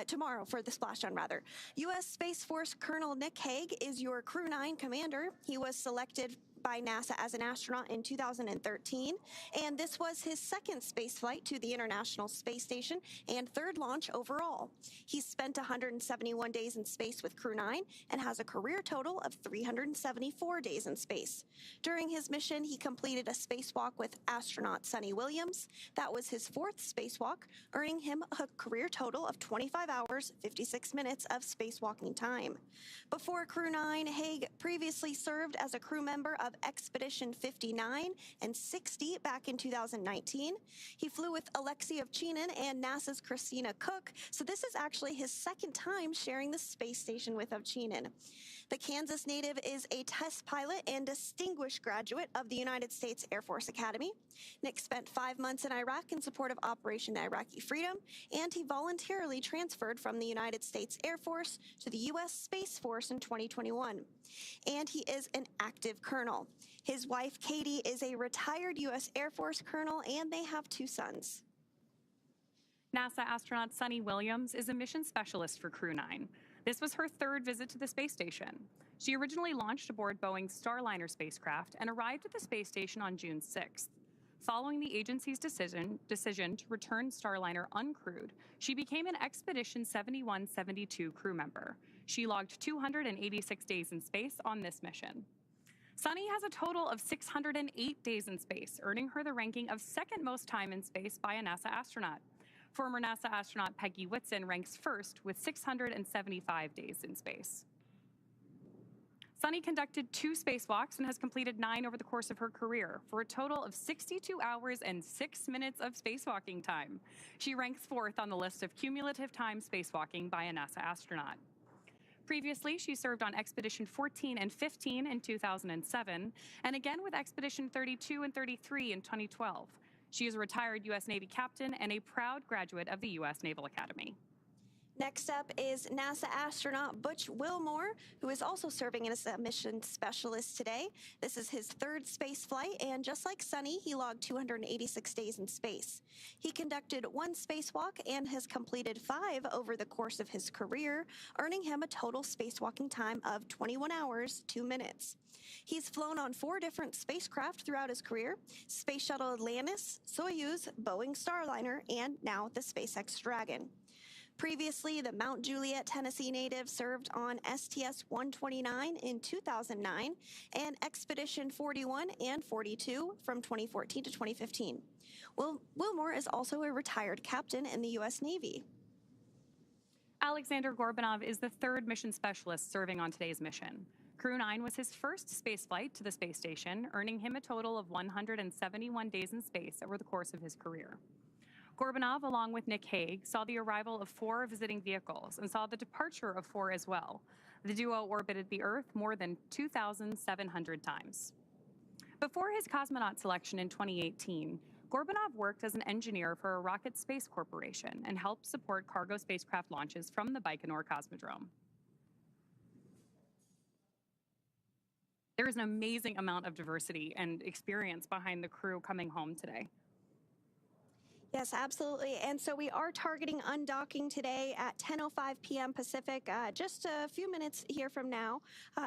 tomorrow for the splashdown rather. U.S. Space Force Colonel Nick Hague is your Crew-9 commander. He was selected by NASA as an astronaut in 2013, and this was his second space flight to the International Space Station and third launch overall. He's spent 171 days in space with Crew-9 and has a career total of 374 days in space. During his mission, he completed a spacewalk with astronaut Suni Williams. That was his 4th spacewalk, earning him a career total of 25 hours, 56 minutes of spacewalking time. Before Crew-9, Hague previously served as a crew member of of Expedition 59 and 60 back in 2019. He flew with Alexei Ovchinin and NASA's Christina Koch, so this is actually his second time sharing the space station with Ovchinin. The Kansas native is a test pilot and distinguished graduate of the United States Air Force Academy. Nick spent 5 months in Iraq in support of Operation Iraqi Freedom, and he voluntarily transferred from the United States Air Force to the U.S. Space Force in 2021. And he is an active colonel. His wife, Katie, is a retired U.S. Air Force colonel, and they have 2 sons. NASA astronaut Suni Williams is a mission specialist for Crew-9. This was her 3rd visit to the space station. She originally launched aboard Boeing Starliner spacecraft and arrived at the space station on June 6th. Following the agency's decision to return Starliner uncrewed, she became an Expedition 71-72 crew member. She logged 286 days in space on this mission. Suni has a total of 608 days in space, earning her the ranking of 2nd most time in space by a NASA astronaut. Former NASA astronaut Peggy Whitson ranks 1st with 675 days in space. Suni conducted 2 spacewalks and has completed 9 over the course of her career, for a total of 62 hours and 6 minutes of spacewalking time. She ranks 4th on the list of cumulative time spacewalking by a NASA astronaut. Previously, she served on Expedition 14 and 15 in 2007, and again with Expedition 32 and 33 in 2012. She is a retired U.S. Navy captain and a proud graduate of the U.S. Naval Academy. Next up is NASA astronaut Butch Wilmore, who is also serving as a mission specialist today. This is his 3rd space flight, and just like Suni, he logged 286 days in space. He conducted 1 spacewalk and has completed 5 over the course of his career, earning him a total spacewalking time of 21 hours, 2 minutes. He's flown on 4 different spacecraft throughout his career: Space Shuttle Atlantis, Soyuz, Boeing Starliner, and now the SpaceX Dragon. Previously, the Mount Juliet, Tennessee native served on STS-129 in 2009 and Expedition 41 and 42 from 2014 to 2015. Wilmore is also a retired captain in the U.S. Navy. Aleksandr Gorbunov is the 3rd mission specialist serving on today's mission. Crew-9 was his 1st spaceflight to the space station, earning him a total of 171 days in space over the course of his career. Gorbunov, along with Nick Hague, saw the arrival of 4 visiting vehicles and saw the departure of 4 as well. The duo orbited the Earth more than 2,700 times. Before his cosmonaut selection in 2018, Gorbunov worked as an engineer for a Rocket Space Corporation and helped support cargo spacecraft launches from the Baikonur Cosmodrome. There is an amazing amount of diversity and experience behind the crew coming home today. Yes, absolutely. And so we are targeting undocking today at 10:05 p.m. Pacific, just a few minutes here from now.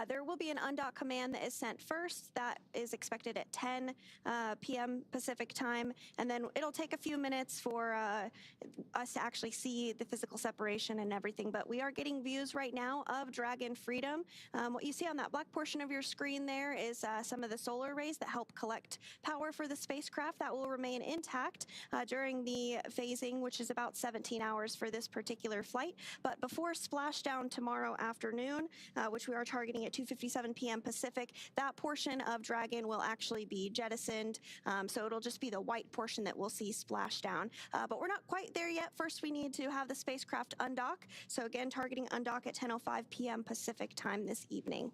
There will be an undock command that is sent first. That is expected at 10 p.m. Pacific time. And then it'll take a few minutes for us to actually see the physical separation and everything. But we are getting views right now of Dragon Freedom. What you see on that black portion of your screen there is some of the solar rays that help collect power for the spacecraft. That will remain intact during the phasing, which is about 17 hours for this particular flight. But before splashdown tomorrow afternoon, which we are targeting at 2:57 p.m. Pacific, that portion of Dragon will actually be jettisoned. So it'll just be the white portion that we'll see splashdown. But we're not quite there yet. First, we need to have the spacecraft undock. So again, targeting undock at 10:05 p.m. Pacific time this evening.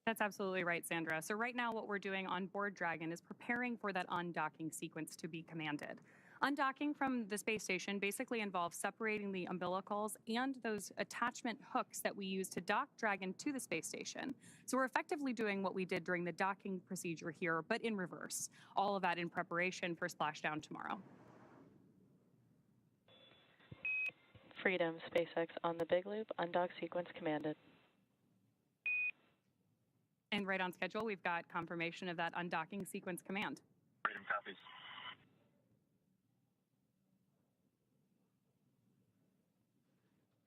That's absolutely right, Sandra. So right now what we're doing on board Dragon is preparing for that undocking sequence to be commanded. Undocking from the space station basically involves separating the umbilicals and those attachment hooks that we use to dock Dragon to the space station. So we're effectively doing what we did during the docking procedure here, but in reverse. All of that in preparation for splashdown tomorrow. Freedom, SpaceX on the Big Loop, undock sequence commanded. And right on schedule, we've got confirmation of that undocking sequence command. Freedom copies.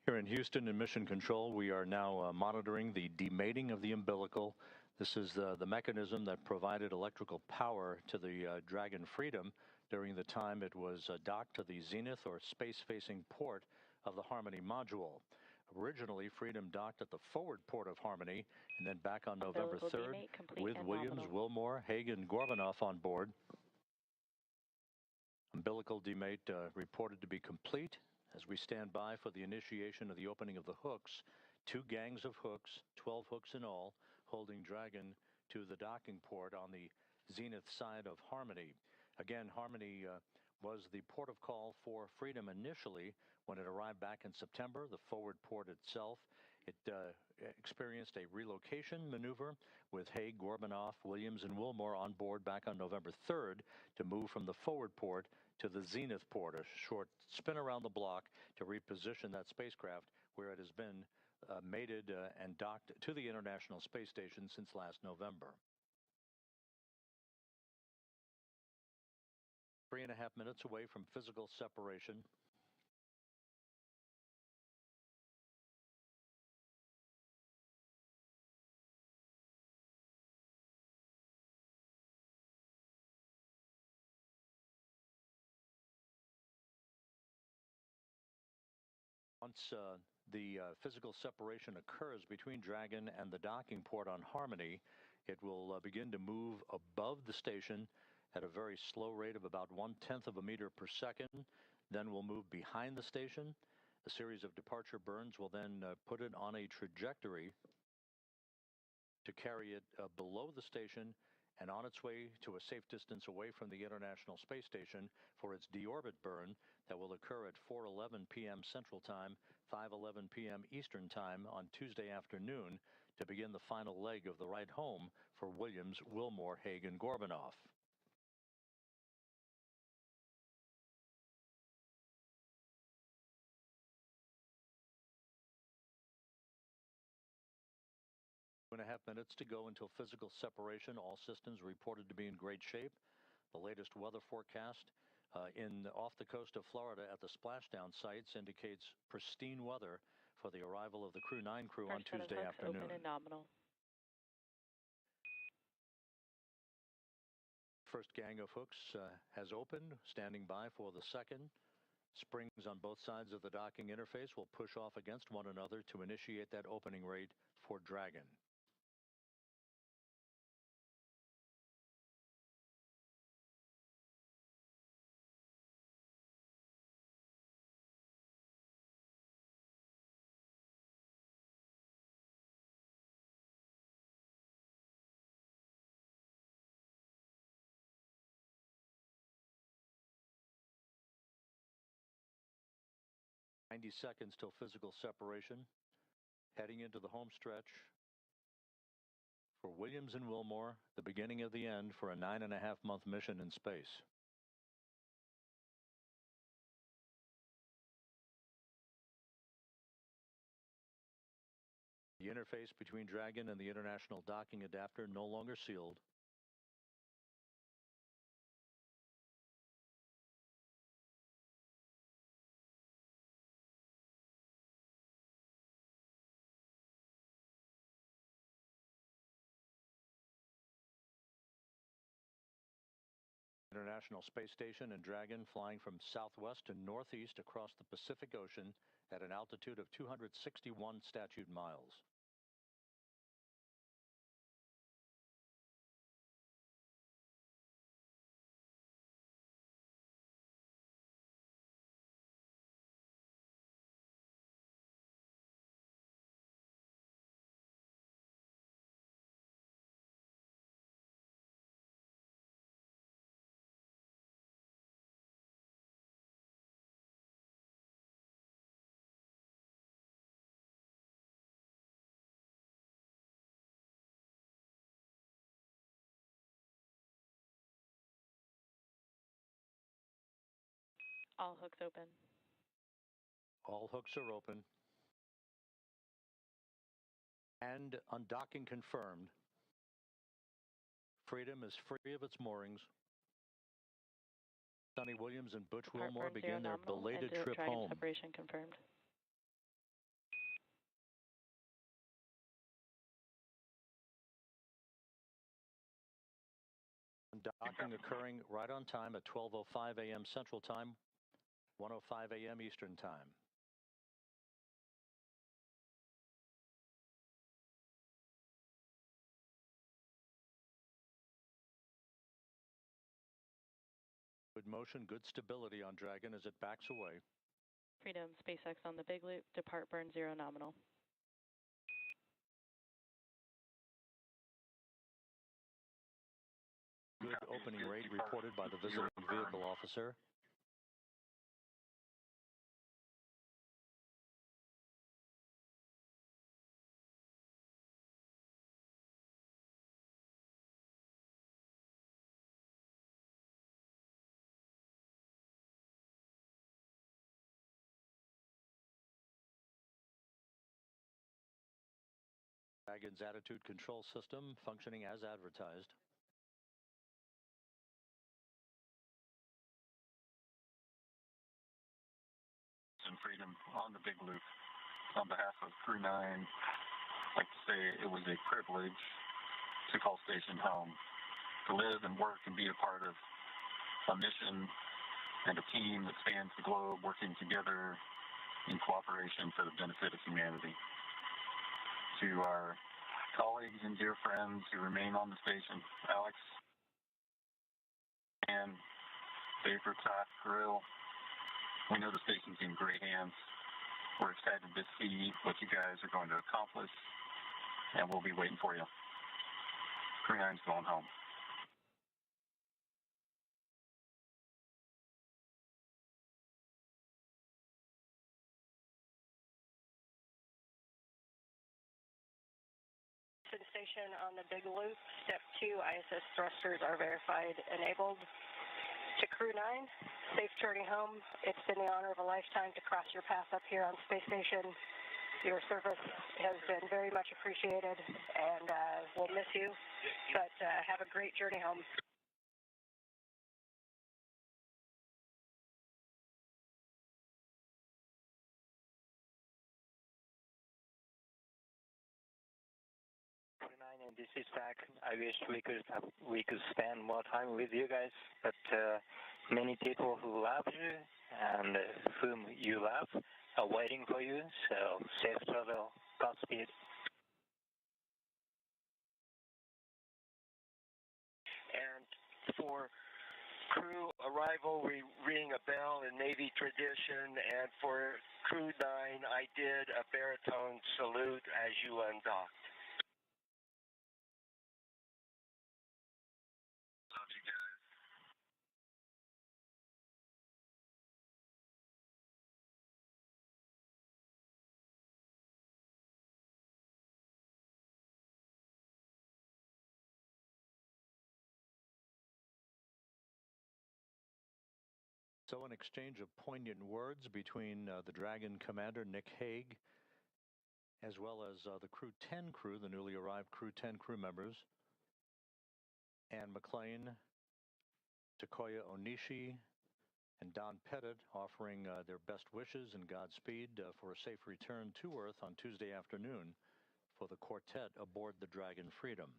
Here in Houston in Mission Control, we are now monitoring the demating of the umbilical. This is the mechanism that provided electrical power to the Dragon Freedom during the time it was docked to the zenith or space-facing port of the Harmony module. Originally, Freedom docked at the forward port of Harmony and then back on November 3rd with Williams, Wilmore, Hague, and Gorbunov on board. Umbilical demate reported to be complete as we stand by for the initiation of the opening of the hooks. 2 gangs of hooks, 12 hooks in all, holding Dragon to the docking port on the zenith side of Harmony. Again, Harmony was the port of call for Freedom initially when it arrived back in September. The forward port itself, it experienced a relocation maneuver with Hague, Gorbunov, Williams, and Wilmore on board back on November 3rd to move from the forward port to the zenith port, a short spin around the block to reposition that spacecraft where it has been mated and docked to the International Space Station since last November. 3.5 minutes away from physical separation. Once the physical separation occurs between Dragon and the docking port on Harmony, it will begin to move above the station at a very slow rate of about 1/10 of a meter per second. Then we'll move behind the station. A series of departure burns will then put it on a trajectory to carry it below the station and on its way to a safe distance away from the International Space Station for its deorbit burn that will occur at 4:11 p.m. Central Time, 5:11 p.m. Eastern Time on Tuesday afternoon to begin the final leg of the ride home for Williams, Wilmore, Hague, and Gorbunov. Two and a half minutes to go until physical separation. All systems reported to be in great shape. The latest weather forecast off the coast of Florida at the splashdown sites indicates pristine weather for the arrival of the crew-9 crew on Tuesday afternoon. Open and nominal. First gang of hooks has opened, standing by for the second. Springs on both sides of the docking interface will push off against one another to initiate that opening rate for Dragon. Ninety seconds till physical separation. Heading into the home stretch for Williams and Wilmore, the beginning of the end for a 9.5-month mission in space. The interface between Dragon and the International Docking Adapter no longer sealed. International Space Station and Dragon flying from southwest to northeast across the Pacific Ocean at an altitude of 261 statute miles. All hooks open. All hooks are open. And undocking confirmed. Freedom is free of its moorings. Suni Williams and Butch Wilmore begin their belated trip home. Separation confirmed. Undocking occurring right on time at 12:05 a.m. Central Time, 1:05 a.m. Eastern Time. Good motion, good stability on Dragon as it backs away. Freedom, SpaceX on the big loop, depart burn 0 nominal. Good opening rate reported by the visiting vehicle officer. Dragon's attitude control system functioning as advertised. And Freedom on the big loop. On behalf of crew 9, I'd like to say it was a privilege to call station home, to live and work and be a part of a mission and a team that spans the globe, working together in cooperation for the benefit of humanity. To our colleagues and dear friends who remain on the station, Alex and Vapor Top Grill, we know the station's in great hands. We're excited to see what you guys are going to accomplish, and we'll be waiting for you. Crew 9's going home. Station on the big loop. Step 2, ISS thrusters are verified enabled. To crew 9, safe journey home. It's been the honor of a lifetime to cross your path up here on Space Station. Your service has been very much appreciated, and we'll miss you, but have a great journey home. And this is back. I wish we could spend more time with you guys, but many people who love you and whom you love are waiting for you. So safe travel, Godspeed. And for crew arrival, we ring a bell in Navy tradition, and for crew 9, I did a baritone salute as you undocked. So an exchange of poignant words between the Dragon commander, Nick Hague, as well as the Crew 10 crew, the newly arrived Crew 10 crew members, Anne McLean, Takoya Onishi, and Don Pettit, offering their best wishes and Godspeed for a safe return to Earth on Tuesday afternoon for the quartet aboard the Dragon Freedom.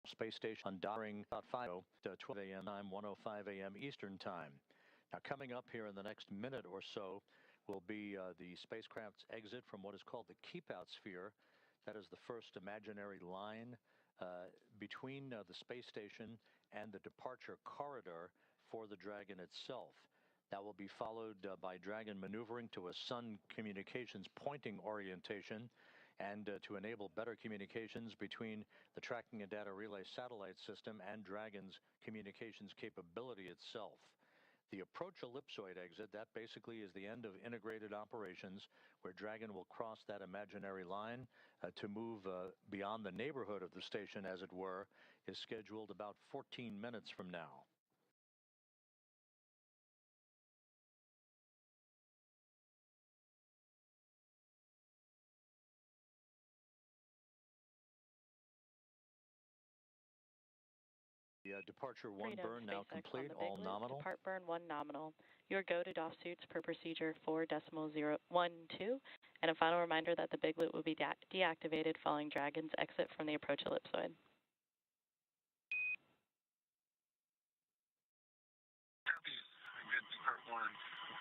Space station undocking about 12 a.m. time, 1:05 a.m. Eastern time. Now, coming up here in the next minute or so will be the spacecraft's exit from what is called the keep-out sphere. That is the first imaginary line between the space station and the departure corridor for the Dragon itself. That will be followed by Dragon maneuvering to a Sun communications pointing orientation and to enable better communications between the tracking and data relay satellite system and Dragon's communications capability itself. The approach ellipsoid exit, that basically is the end of integrated operations, where Dragon will cross that imaginary line to move beyond the neighborhood of the station, as it were, is scheduled about 14 minutes from now. Departure 1 burn now complete, all nominal. Depart burn 1 nominal. Your go to DOF suits per procedure 4.012. And a final reminder that the big loop will be deactivated following Dragon's exit from the approach ellipsoid. Copy. We did Depart 1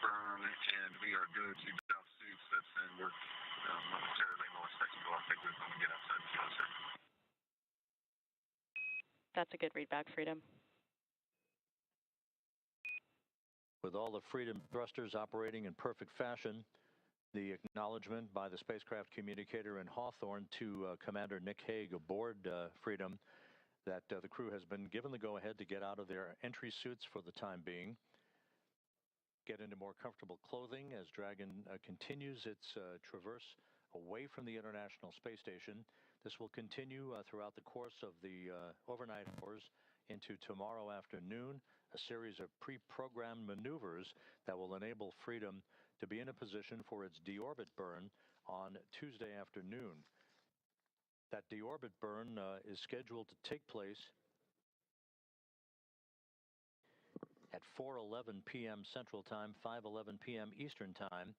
burn, and we are good to DOF suits. That's in work momentarily. We'll expect to go off big loop when we get outside the field, sir. That's a good readback, Freedom. With all the Freedom thrusters operating in perfect fashion, the acknowledgement by the spacecraft communicator in Hawthorne to Commander Nick Hague aboard Freedom that the crew has been given the go-ahead to get out of their entry suits for the time being, get into more comfortable clothing as Dragon continues its traverse away from the International Space Station. This will continue throughout the course of the overnight hours into tomorrow afternoon, a series of pre-programmed maneuvers that will enable Freedom to be in a position for its deorbit burn on Tuesday afternoon. That deorbit burn is scheduled to take place at 4:11 p.m. Central Time, 5:11 p.m. Eastern Time.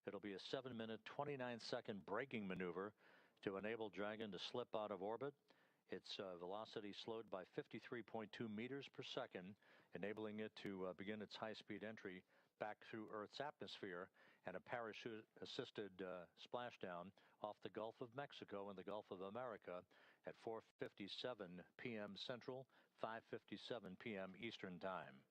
It'll be a 7-minute, 29-second braking maneuver to enable Dragon to slip out of orbit. Its velocity slowed by 53.2 meters per second, enabling it to begin its high-speed entry back through Earth's atmosphere and a parachute-assisted splashdown off the Gulf of Mexico and the Gulf of America at 4:57 p.m. Central, 5:57 p.m. Eastern Time.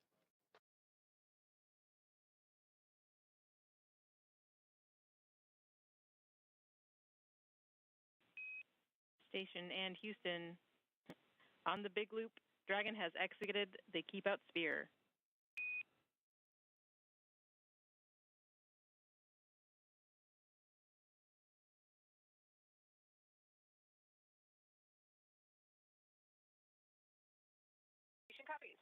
Station and Houston, on the big loop, Dragon has exited the keep out sphere. Station copies.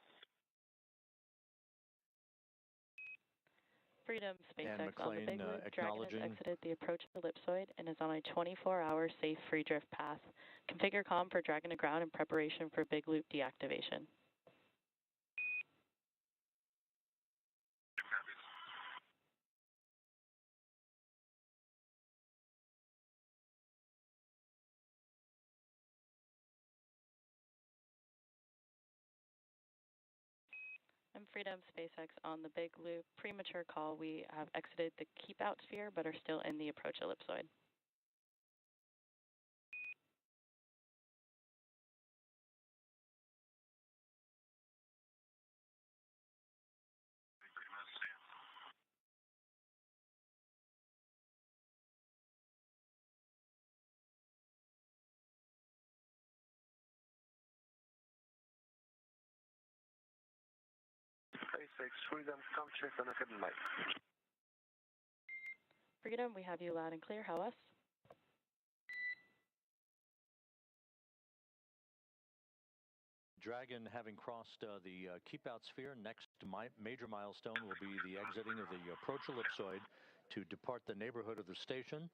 Freedom SpaceX on the McLean, big loop. Dragon acknowledging. has exited the approach ellipsoid and is on a 24-hour safe free drift path. Configure comm for Dragon to ground in preparation for big loop deactivation. And Freedom SpaceX on the big loop. Premature call. We have exited the keep out sphere but are still in the approach ellipsoid. SpaceX Freedom, come check on the hidden light. Freedom, we have you loud and clear. How us? Dragon, having crossed the keep-out sphere, next major milestone will be the exiting of the approach ellipsoid to depart the neighborhood of the station.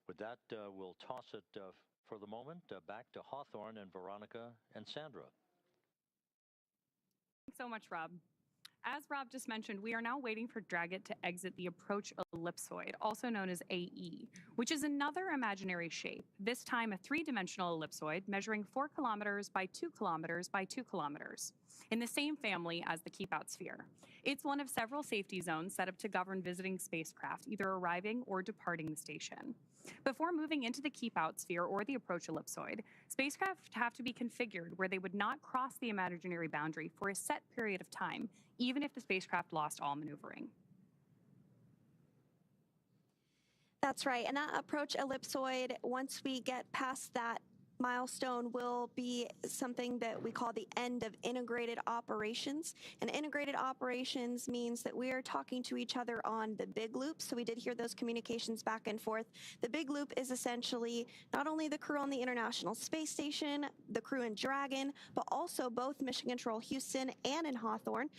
With that, we'll toss it for the moment back to Hawthorne and Veronica and Sandra. Thanks so much, Rob. As Rob just mentioned, we are now waiting for Dragon to exit the approach ellipsoid, also known as AE, which is another imaginary shape, this time a three-dimensional ellipsoid measuring 4 kilometers by 2 kilometers by 2 kilometers, in the same family as the keep-out sphere. It's one of several safety zones set up to govern visiting spacecraft, either arriving or departing the station. Before moving into the keep-out sphere or the approach ellipsoid, spacecraft have to be configured where they would not cross the imaginary boundary for a set period of time, even if the spacecraft lost all maneuvering. That's right. And that approach ellipsoid, once we get past that milestone, will be something that we call the end of integrated operations. And integrated operations means that we are talking to each other on the big loop. So we did hear those communications back and forth. The big loop is essentially not only the crew on the International Space Station, the crew in Dragon, but also both Mission Control Houston and in Hawthorne.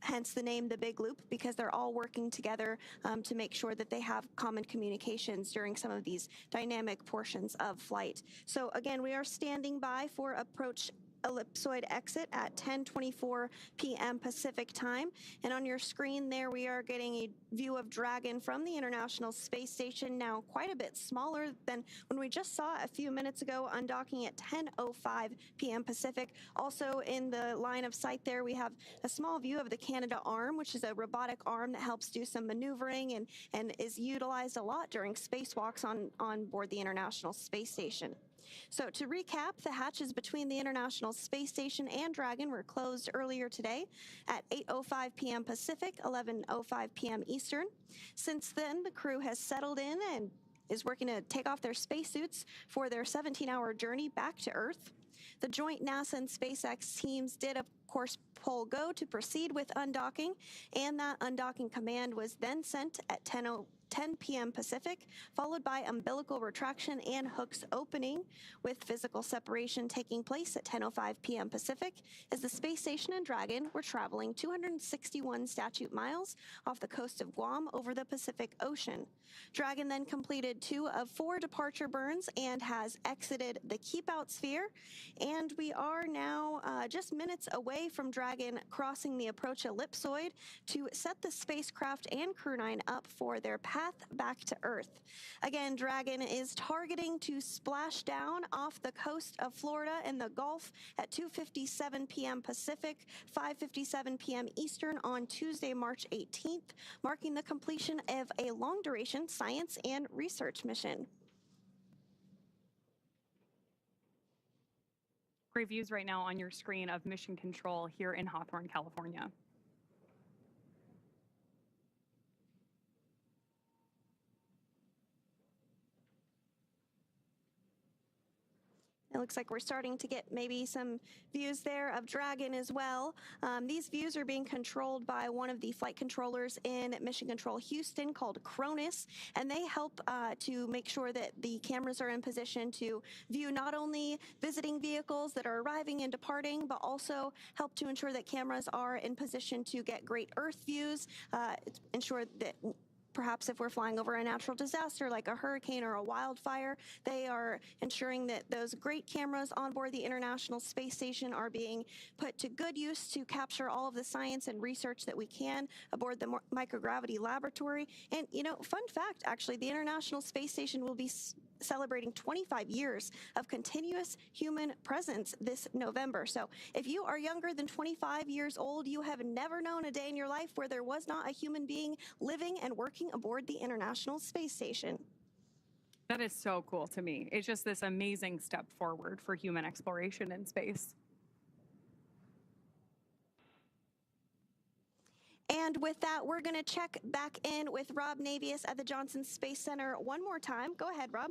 Hence the name, the Big Loop, because they're all working together to make sure that they have common communications during some of these dynamic portions of flight. So again, we are standing by for approach ellipsoid exit at 10:24 p.m. Pacific time. And on your screen there, we are getting a view of Dragon from the International Space Station, now quite a bit smaller than when we just saw a few minutes ago, undocking at 10:05 p.m. Pacific. Also in the line of sight there, we have a small view of the Canadarm, which is a robotic arm that helps do some maneuvering and is utilized a lot during spacewalks on board the International Space Station. So to recap, the hatches between the International Space Station and Dragon were closed earlier today at 8:05 p.m. Pacific, 11:05 p.m. Eastern. Since then, the crew has settled in and is working to take off their spacesuits for their 17-hour journey back to Earth. The joint NASA and SpaceX teams did, of course, pull go to proceed with undocking, and that undocking command was then sent at 10 p.m. Pacific, followed by umbilical retraction and hooks opening, with physical separation taking place at 10:05 p.m. Pacific, as the space station and Dragon were traveling 261 statute miles off the coast of Guam over the Pacific Ocean. Dragon then completed 2 of 4 departure burns and has exited the keep-out sphere, and we are now just minutes away from Dragon crossing the approach ellipsoid to set the spacecraft and crew-9 up for their path back to Earth. Again, Dragon is targeting to splash down off the coast of Florida in the Gulf at 2:57 p.m. Pacific, 5:57 p.m. Eastern on Tuesday, March 18th, marking the completion of a long-duration science and research mission. Great views right now on your screen of Mission Control here in Hawthorne, California. It looks like we're starting to get maybe some views there of Dragon as well. These views are being controlled by one of the flight controllers in Mission Control Houston called Cronus, and they help to make sure that the cameras are in position to view not only visiting vehicles that are arriving and departing, but also help to ensure that cameras are in position to get great Earth views, ensure that perhaps if we're flying over a natural disaster like a hurricane or a wildfire, they are ensuring that those great cameras on board the International Space Station are being put to good use to capture all of the science and research that we can aboard the microgravity laboratory. And, you know, fun fact, actually, the International Space Station will be celebrating 25 years of continuous human presence this November. So if you are younger than 25 years old, you have never known a day in your life where there was not a human being living and working aboard the International Space Station. That is so cool to me. It's just this amazing step forward for human exploration in space. And with that, we're going to check back in with Rob Navius at the Johnson Space Center one more time. Go ahead, Rob.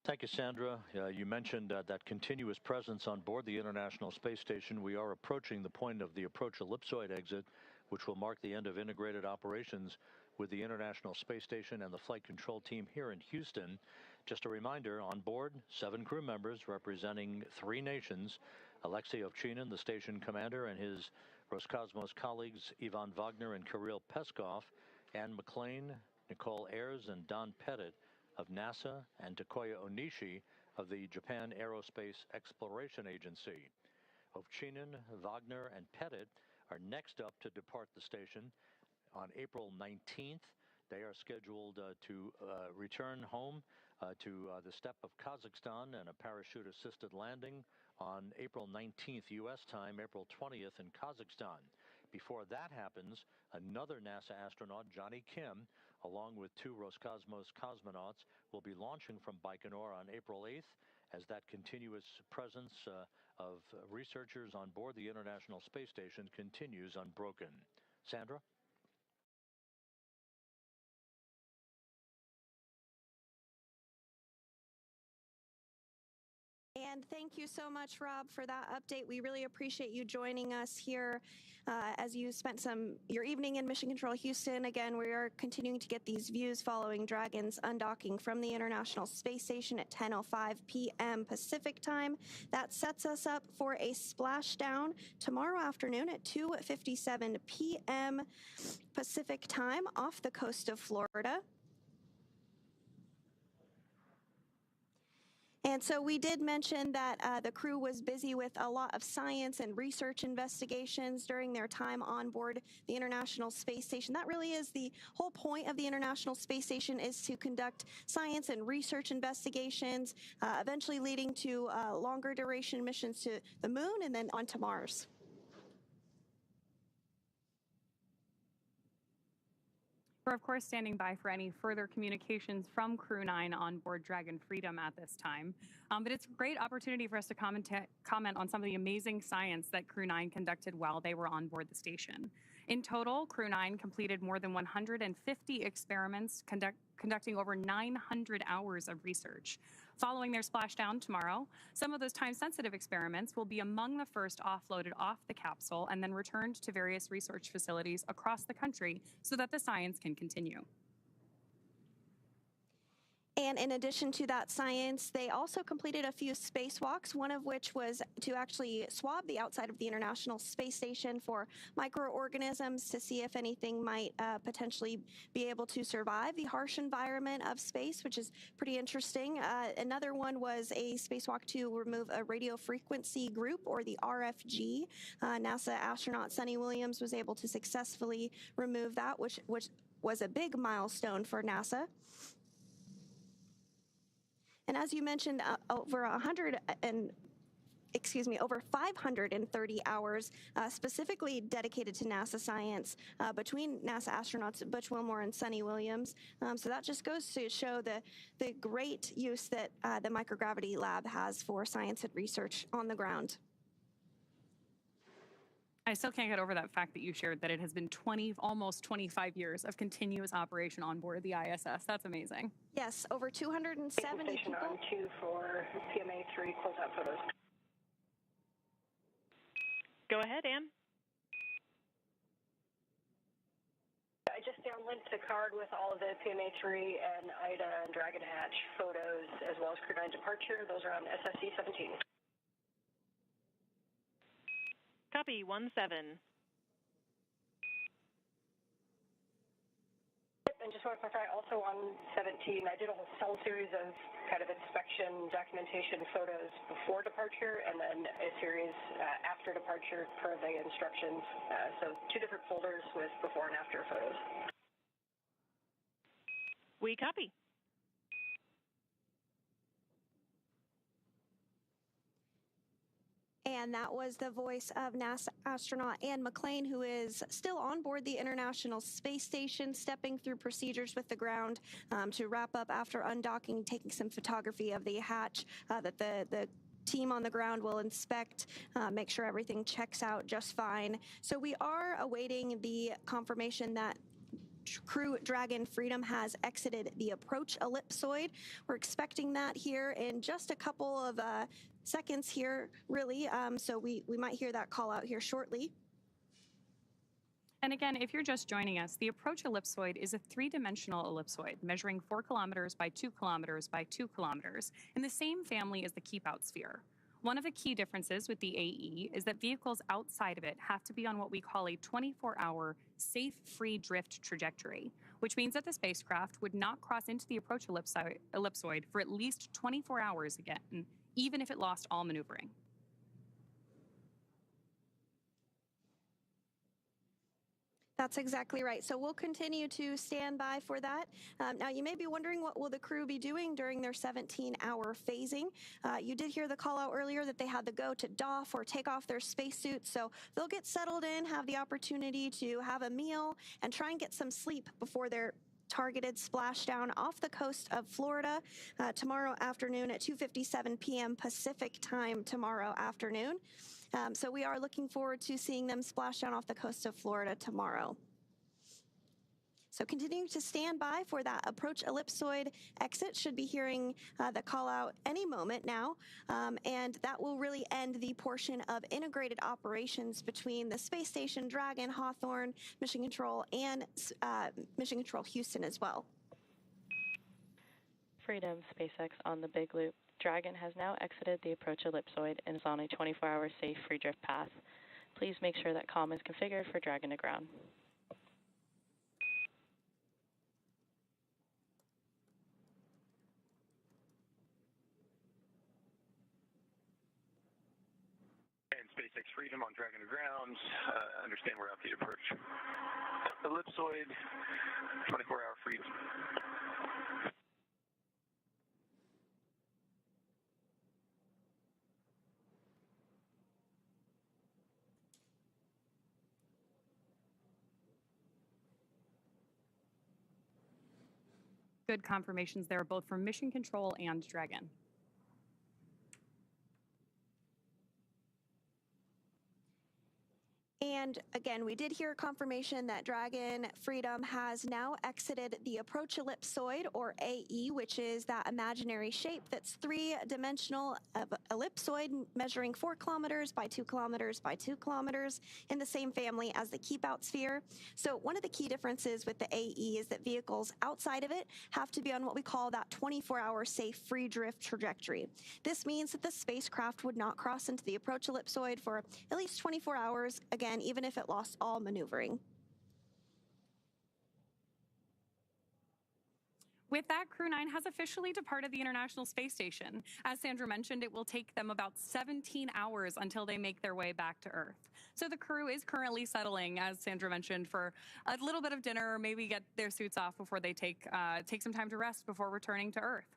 Thank you, Sandra. You mentioned that continuous presence on board the International Space Station. We are approaching the point of the approach ellipsoid exit, which will mark the end of integrated operations with the International Space Station and the flight control team here in Houston. Just a reminder, on board, 7 crew members representing 3 nations: Alexei Ovchinin, the station commander, and his Roscosmos colleagues Ivan Wagner and Kirill Peskov, Anne McLean, Nicole Ayers, and Don Pettit of NASA, and Takoya Onishi of the Japan Aerospace Exploration Agency. Ovchinin, Wagner, and Pettit are next up to depart the station on April 19th. They are scheduled to return home to the steppe of Kazakhstan and a parachute-assisted landing on April 19th U.S. time, April 20th in Kazakhstan. Before that happens, another NASA astronaut, Johnny Kim, along with 2 Roscosmos cosmonauts, will be launching from Baikonur on April 8th as that continuous presence of researchers on board the International Space Station continues unbroken. Sandra? And thank you so much, Rob, for that update. We really appreciate you joining us here as you spent your evening in Mission Control Houston. Again, we are continuing to get these views following Dragon's undocking from the International Space Station at 10:05 p.m. Pacific time. That sets us up for a splashdown tomorrow afternoon at 2:57 p.m. Pacific time off the coast of Florida. And so we did mention that the crew was busy with a lot of science and research investigations during their time on board the International Space Station. That really is the whole point of the International Space Station, is to conduct science and research investigations, eventually leading to longer duration missions to the moon and then onto Mars. We're, of course, standing by for any further communications from Crew-9 on board Dragon Freedom at this time. But it's a great opportunity for us to comment on some of the amazing science that Crew-9 conducted while they were on board the station. In total, Crew-9 completed more than 150 experiments, conducting over 900 hours of research. Following their splashdown tomorrow, some of those time-sensitive experiments will be among the first offloaded off the capsule and then returned to various research facilities across the country so that the science can continue. And in addition to that science, they also completed a few spacewalks, one of which was to actually swab the outside of the International Space Station for microorganisms to see if anything might potentially be able to survive the harsh environment of space, which is pretty interesting. Another one was a spacewalk to remove a radio frequency group, or the RFG. NASA astronaut Suni Williams was able to successfully remove that, which was a big milestone for NASA. And as you mentioned, over 530 hours specifically dedicated to NASA science between NASA astronauts Butch Wilmore and Suni Williams. So that just goes to show the great use that the microgravity lab has for science and research on the ground. I still can't get over that fact that you shared that it has been almost 25 years of continuous operation on board the ISS. That's amazing. Yes, over 270 Station people. on 2 for PMA3 closeout photos. Go ahead, Ann. I just downlinked the card with all of the PMA3 and IDA and Dragon Hatch photos, as well as Crew-9 departure. Those are on SSC 17. Copy, 1-7. And just want to clarify, also on 17, I did a whole series of kind of inspection documentation photos before departure, and then a series after departure per the instructions. So 2 different folders with before and after photos. We copy. And that was the voice of NASA astronaut Ann McClain, who is still on board the International Space Station, stepping through procedures with the ground to wrap up after undocking, taking some photography of the hatch that the team on the ground will inspect, make sure everything checks out just fine. So we are awaiting the confirmation that Crew Dragon Freedom has exited the approach ellipsoid. We're expecting that here in just a couple of seconds here, really. So we might hear that call out here shortly. And again, if you're just joining us, the approach ellipsoid is a 3-dimensional ellipsoid measuring 4 kilometers by 2 kilometers by 2 kilometers in the same family as the keep-out sphere. One of the key differences with the AE is that vehicles outside of it have to be on what we call a 24-hour safe free drift trajectory, which means that the spacecraft would not cross into the approach ellipsoid for at least 24 hours again, even if it lost all maneuvering. That's exactly right. So we'll continue to stand by for that. Now, you may be wondering, what will the crew be doing during their 17-hour phasing? You did hear the call out earlier that they had to go to doff or take off their spacesuits. So they'll get settled in, have the opportunity to have a meal, and try and get some sleep before their targeted splashdown off the coast of Florida tomorrow afternoon at 2:57 p.m. Pacific time tomorrow afternoon. So we are looking forward to seeing them splash down off the coast of Florida tomorrow. So continuing to stand by for that approach ellipsoid exit. Should be hearing the call out any moment now. And that will really end the portion of integrated operations between the space station, Dragon, Hawthorne, Mission Control, and Mission Control Houston as well. Freedom, SpaceX on the Big Loop. Dragon has now exited the approach ellipsoid and is on a 24-hour safe free drift path. Please make sure that comm is configured for Dragon to ground. SpaceX Freedom on Dragon to ground. Understand we're out the approach. Ellipsoid, 24-hour freedom. Good confirmations there, both from Mission Control and Dragon. And again, we did hear confirmation that Dragon Freedom has now exited the approach ellipsoid, or AE, which is that imaginary shape that's three-dimensional ellipsoid measuring 4 kilometers by 2 kilometers by 2 kilometers in the same family as the keep-out sphere. So one of the key differences with the AE is that vehicles outside of it have to be on what we call that 24-hour safe free drift trajectory. This means that the spacecraft would not cross into the approach ellipsoid for at least 24 hours, again, even if it lost all maneuvering. With that, Crew-9 has officially departed the International Space Station. As Sandra mentioned, it will take them about 17 hours until they make their way back to Earth. So the crew is currently settling, as Sandra mentioned, for a little bit of dinner, or maybe get their suits off before they take some time to rest before returning to Earth.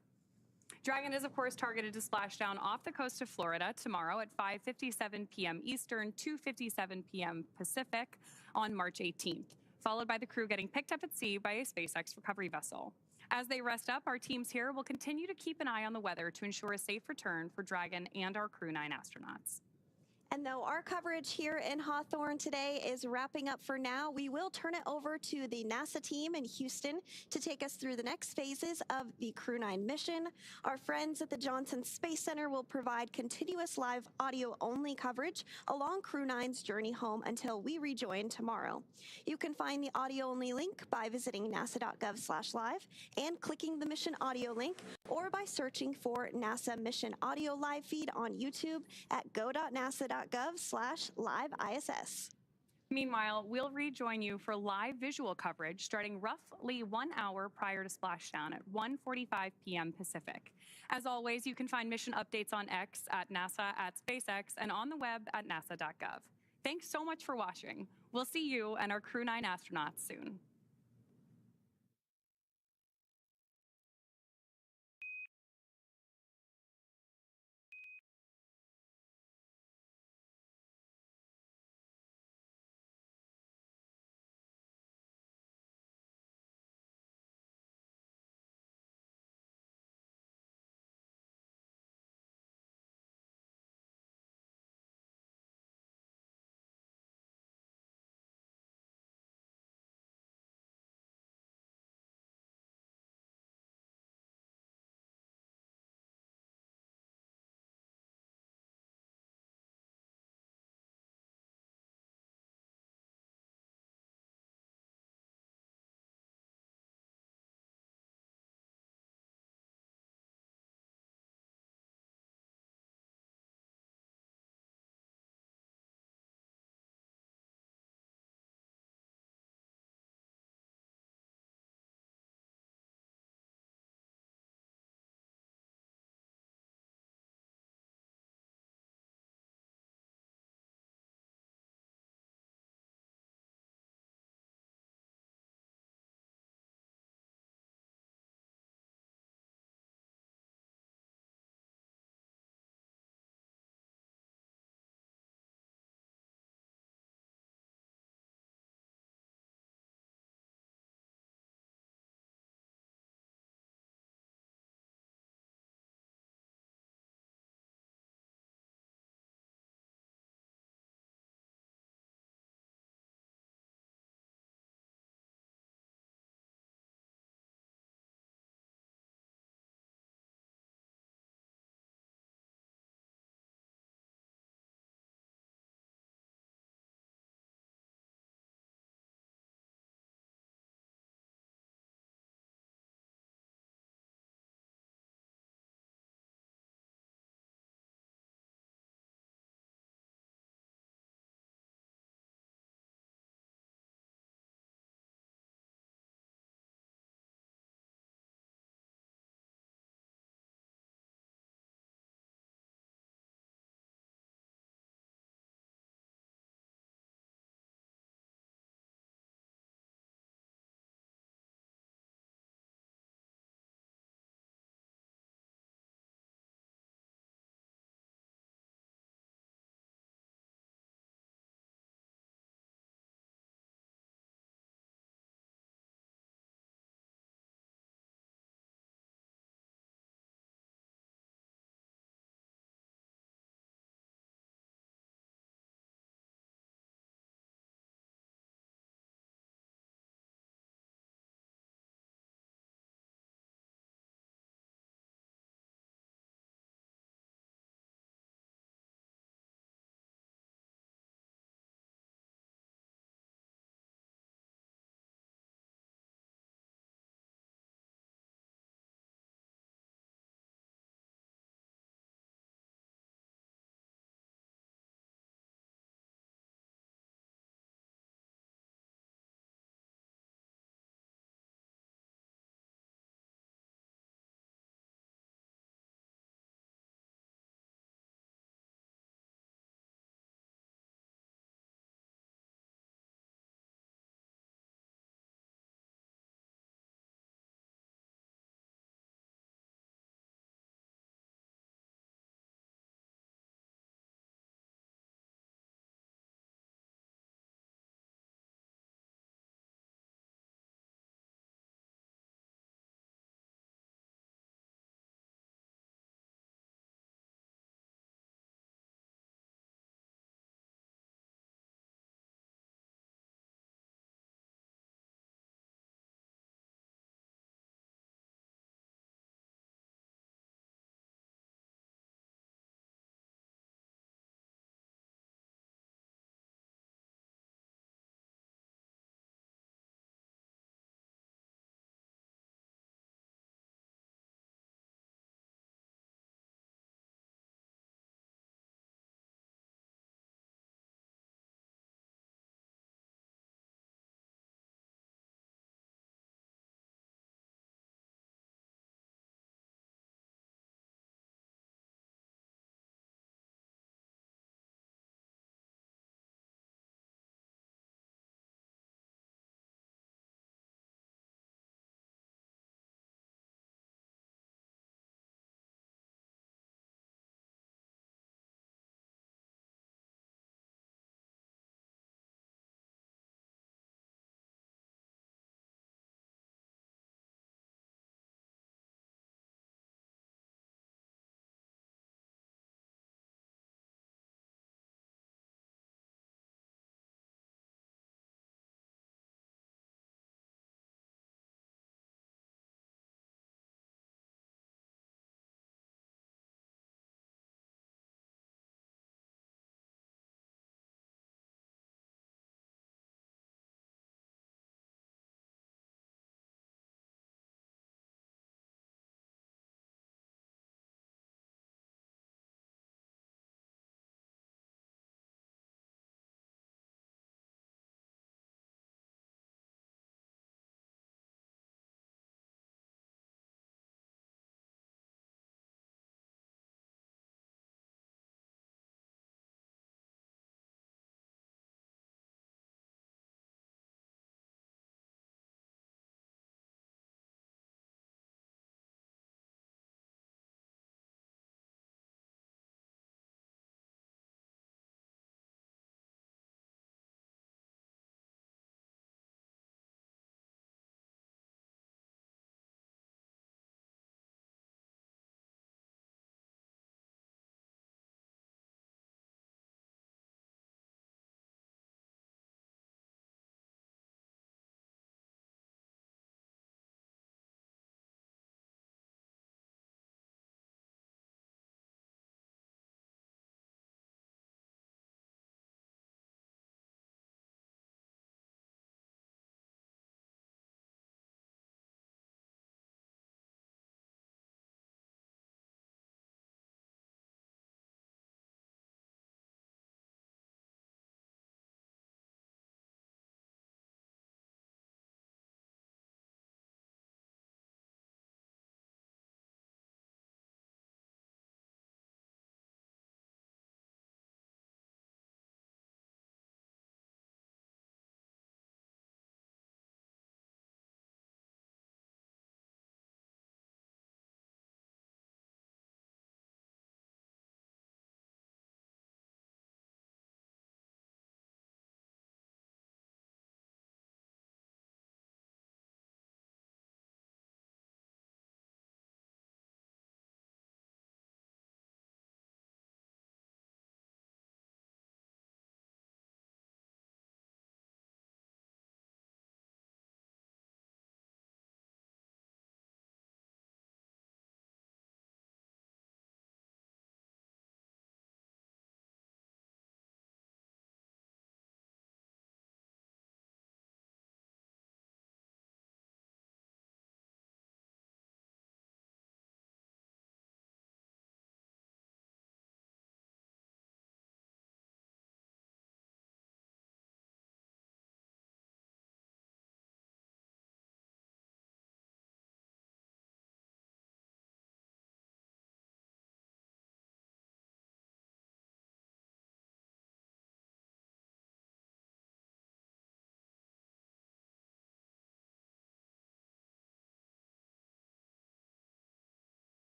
Dragon is, of course, targeted to splash down off the coast of Florida tomorrow at 5:57 p.m. Eastern, 2:57 p.m. Pacific on March 18th, followed by the crew getting picked up at sea by a SpaceX recovery vessel. As they rest up, our teams here will continue to keep an eye on the weather to ensure a safe return for Dragon and our Crew-9 astronauts. And though our coverage here in Hawthorne today is wrapping up for now, we will turn it over to the NASA team in Houston to take us through the next phases of the Crew-9 mission. Our friends at the Johnson Space Center will provide continuous live audio-only coverage along Crew-9's journey home until we rejoin tomorrow. You can find the audio-only link by visiting nasa.gov/live and clicking the mission audio link, or by searching for NASA Mission Audio Live Feed on YouTube at go.nasa.gov/live-ISS. Meanwhile, we'll rejoin you for live visual coverage starting roughly 1 hour prior to splashdown at 1:45 p.m. Pacific. As always, you can find mission updates on X at NASA, at SpaceX, and on the web at nasa.gov. Thanks so much for watching. We'll see you and our Crew-9 astronauts soon.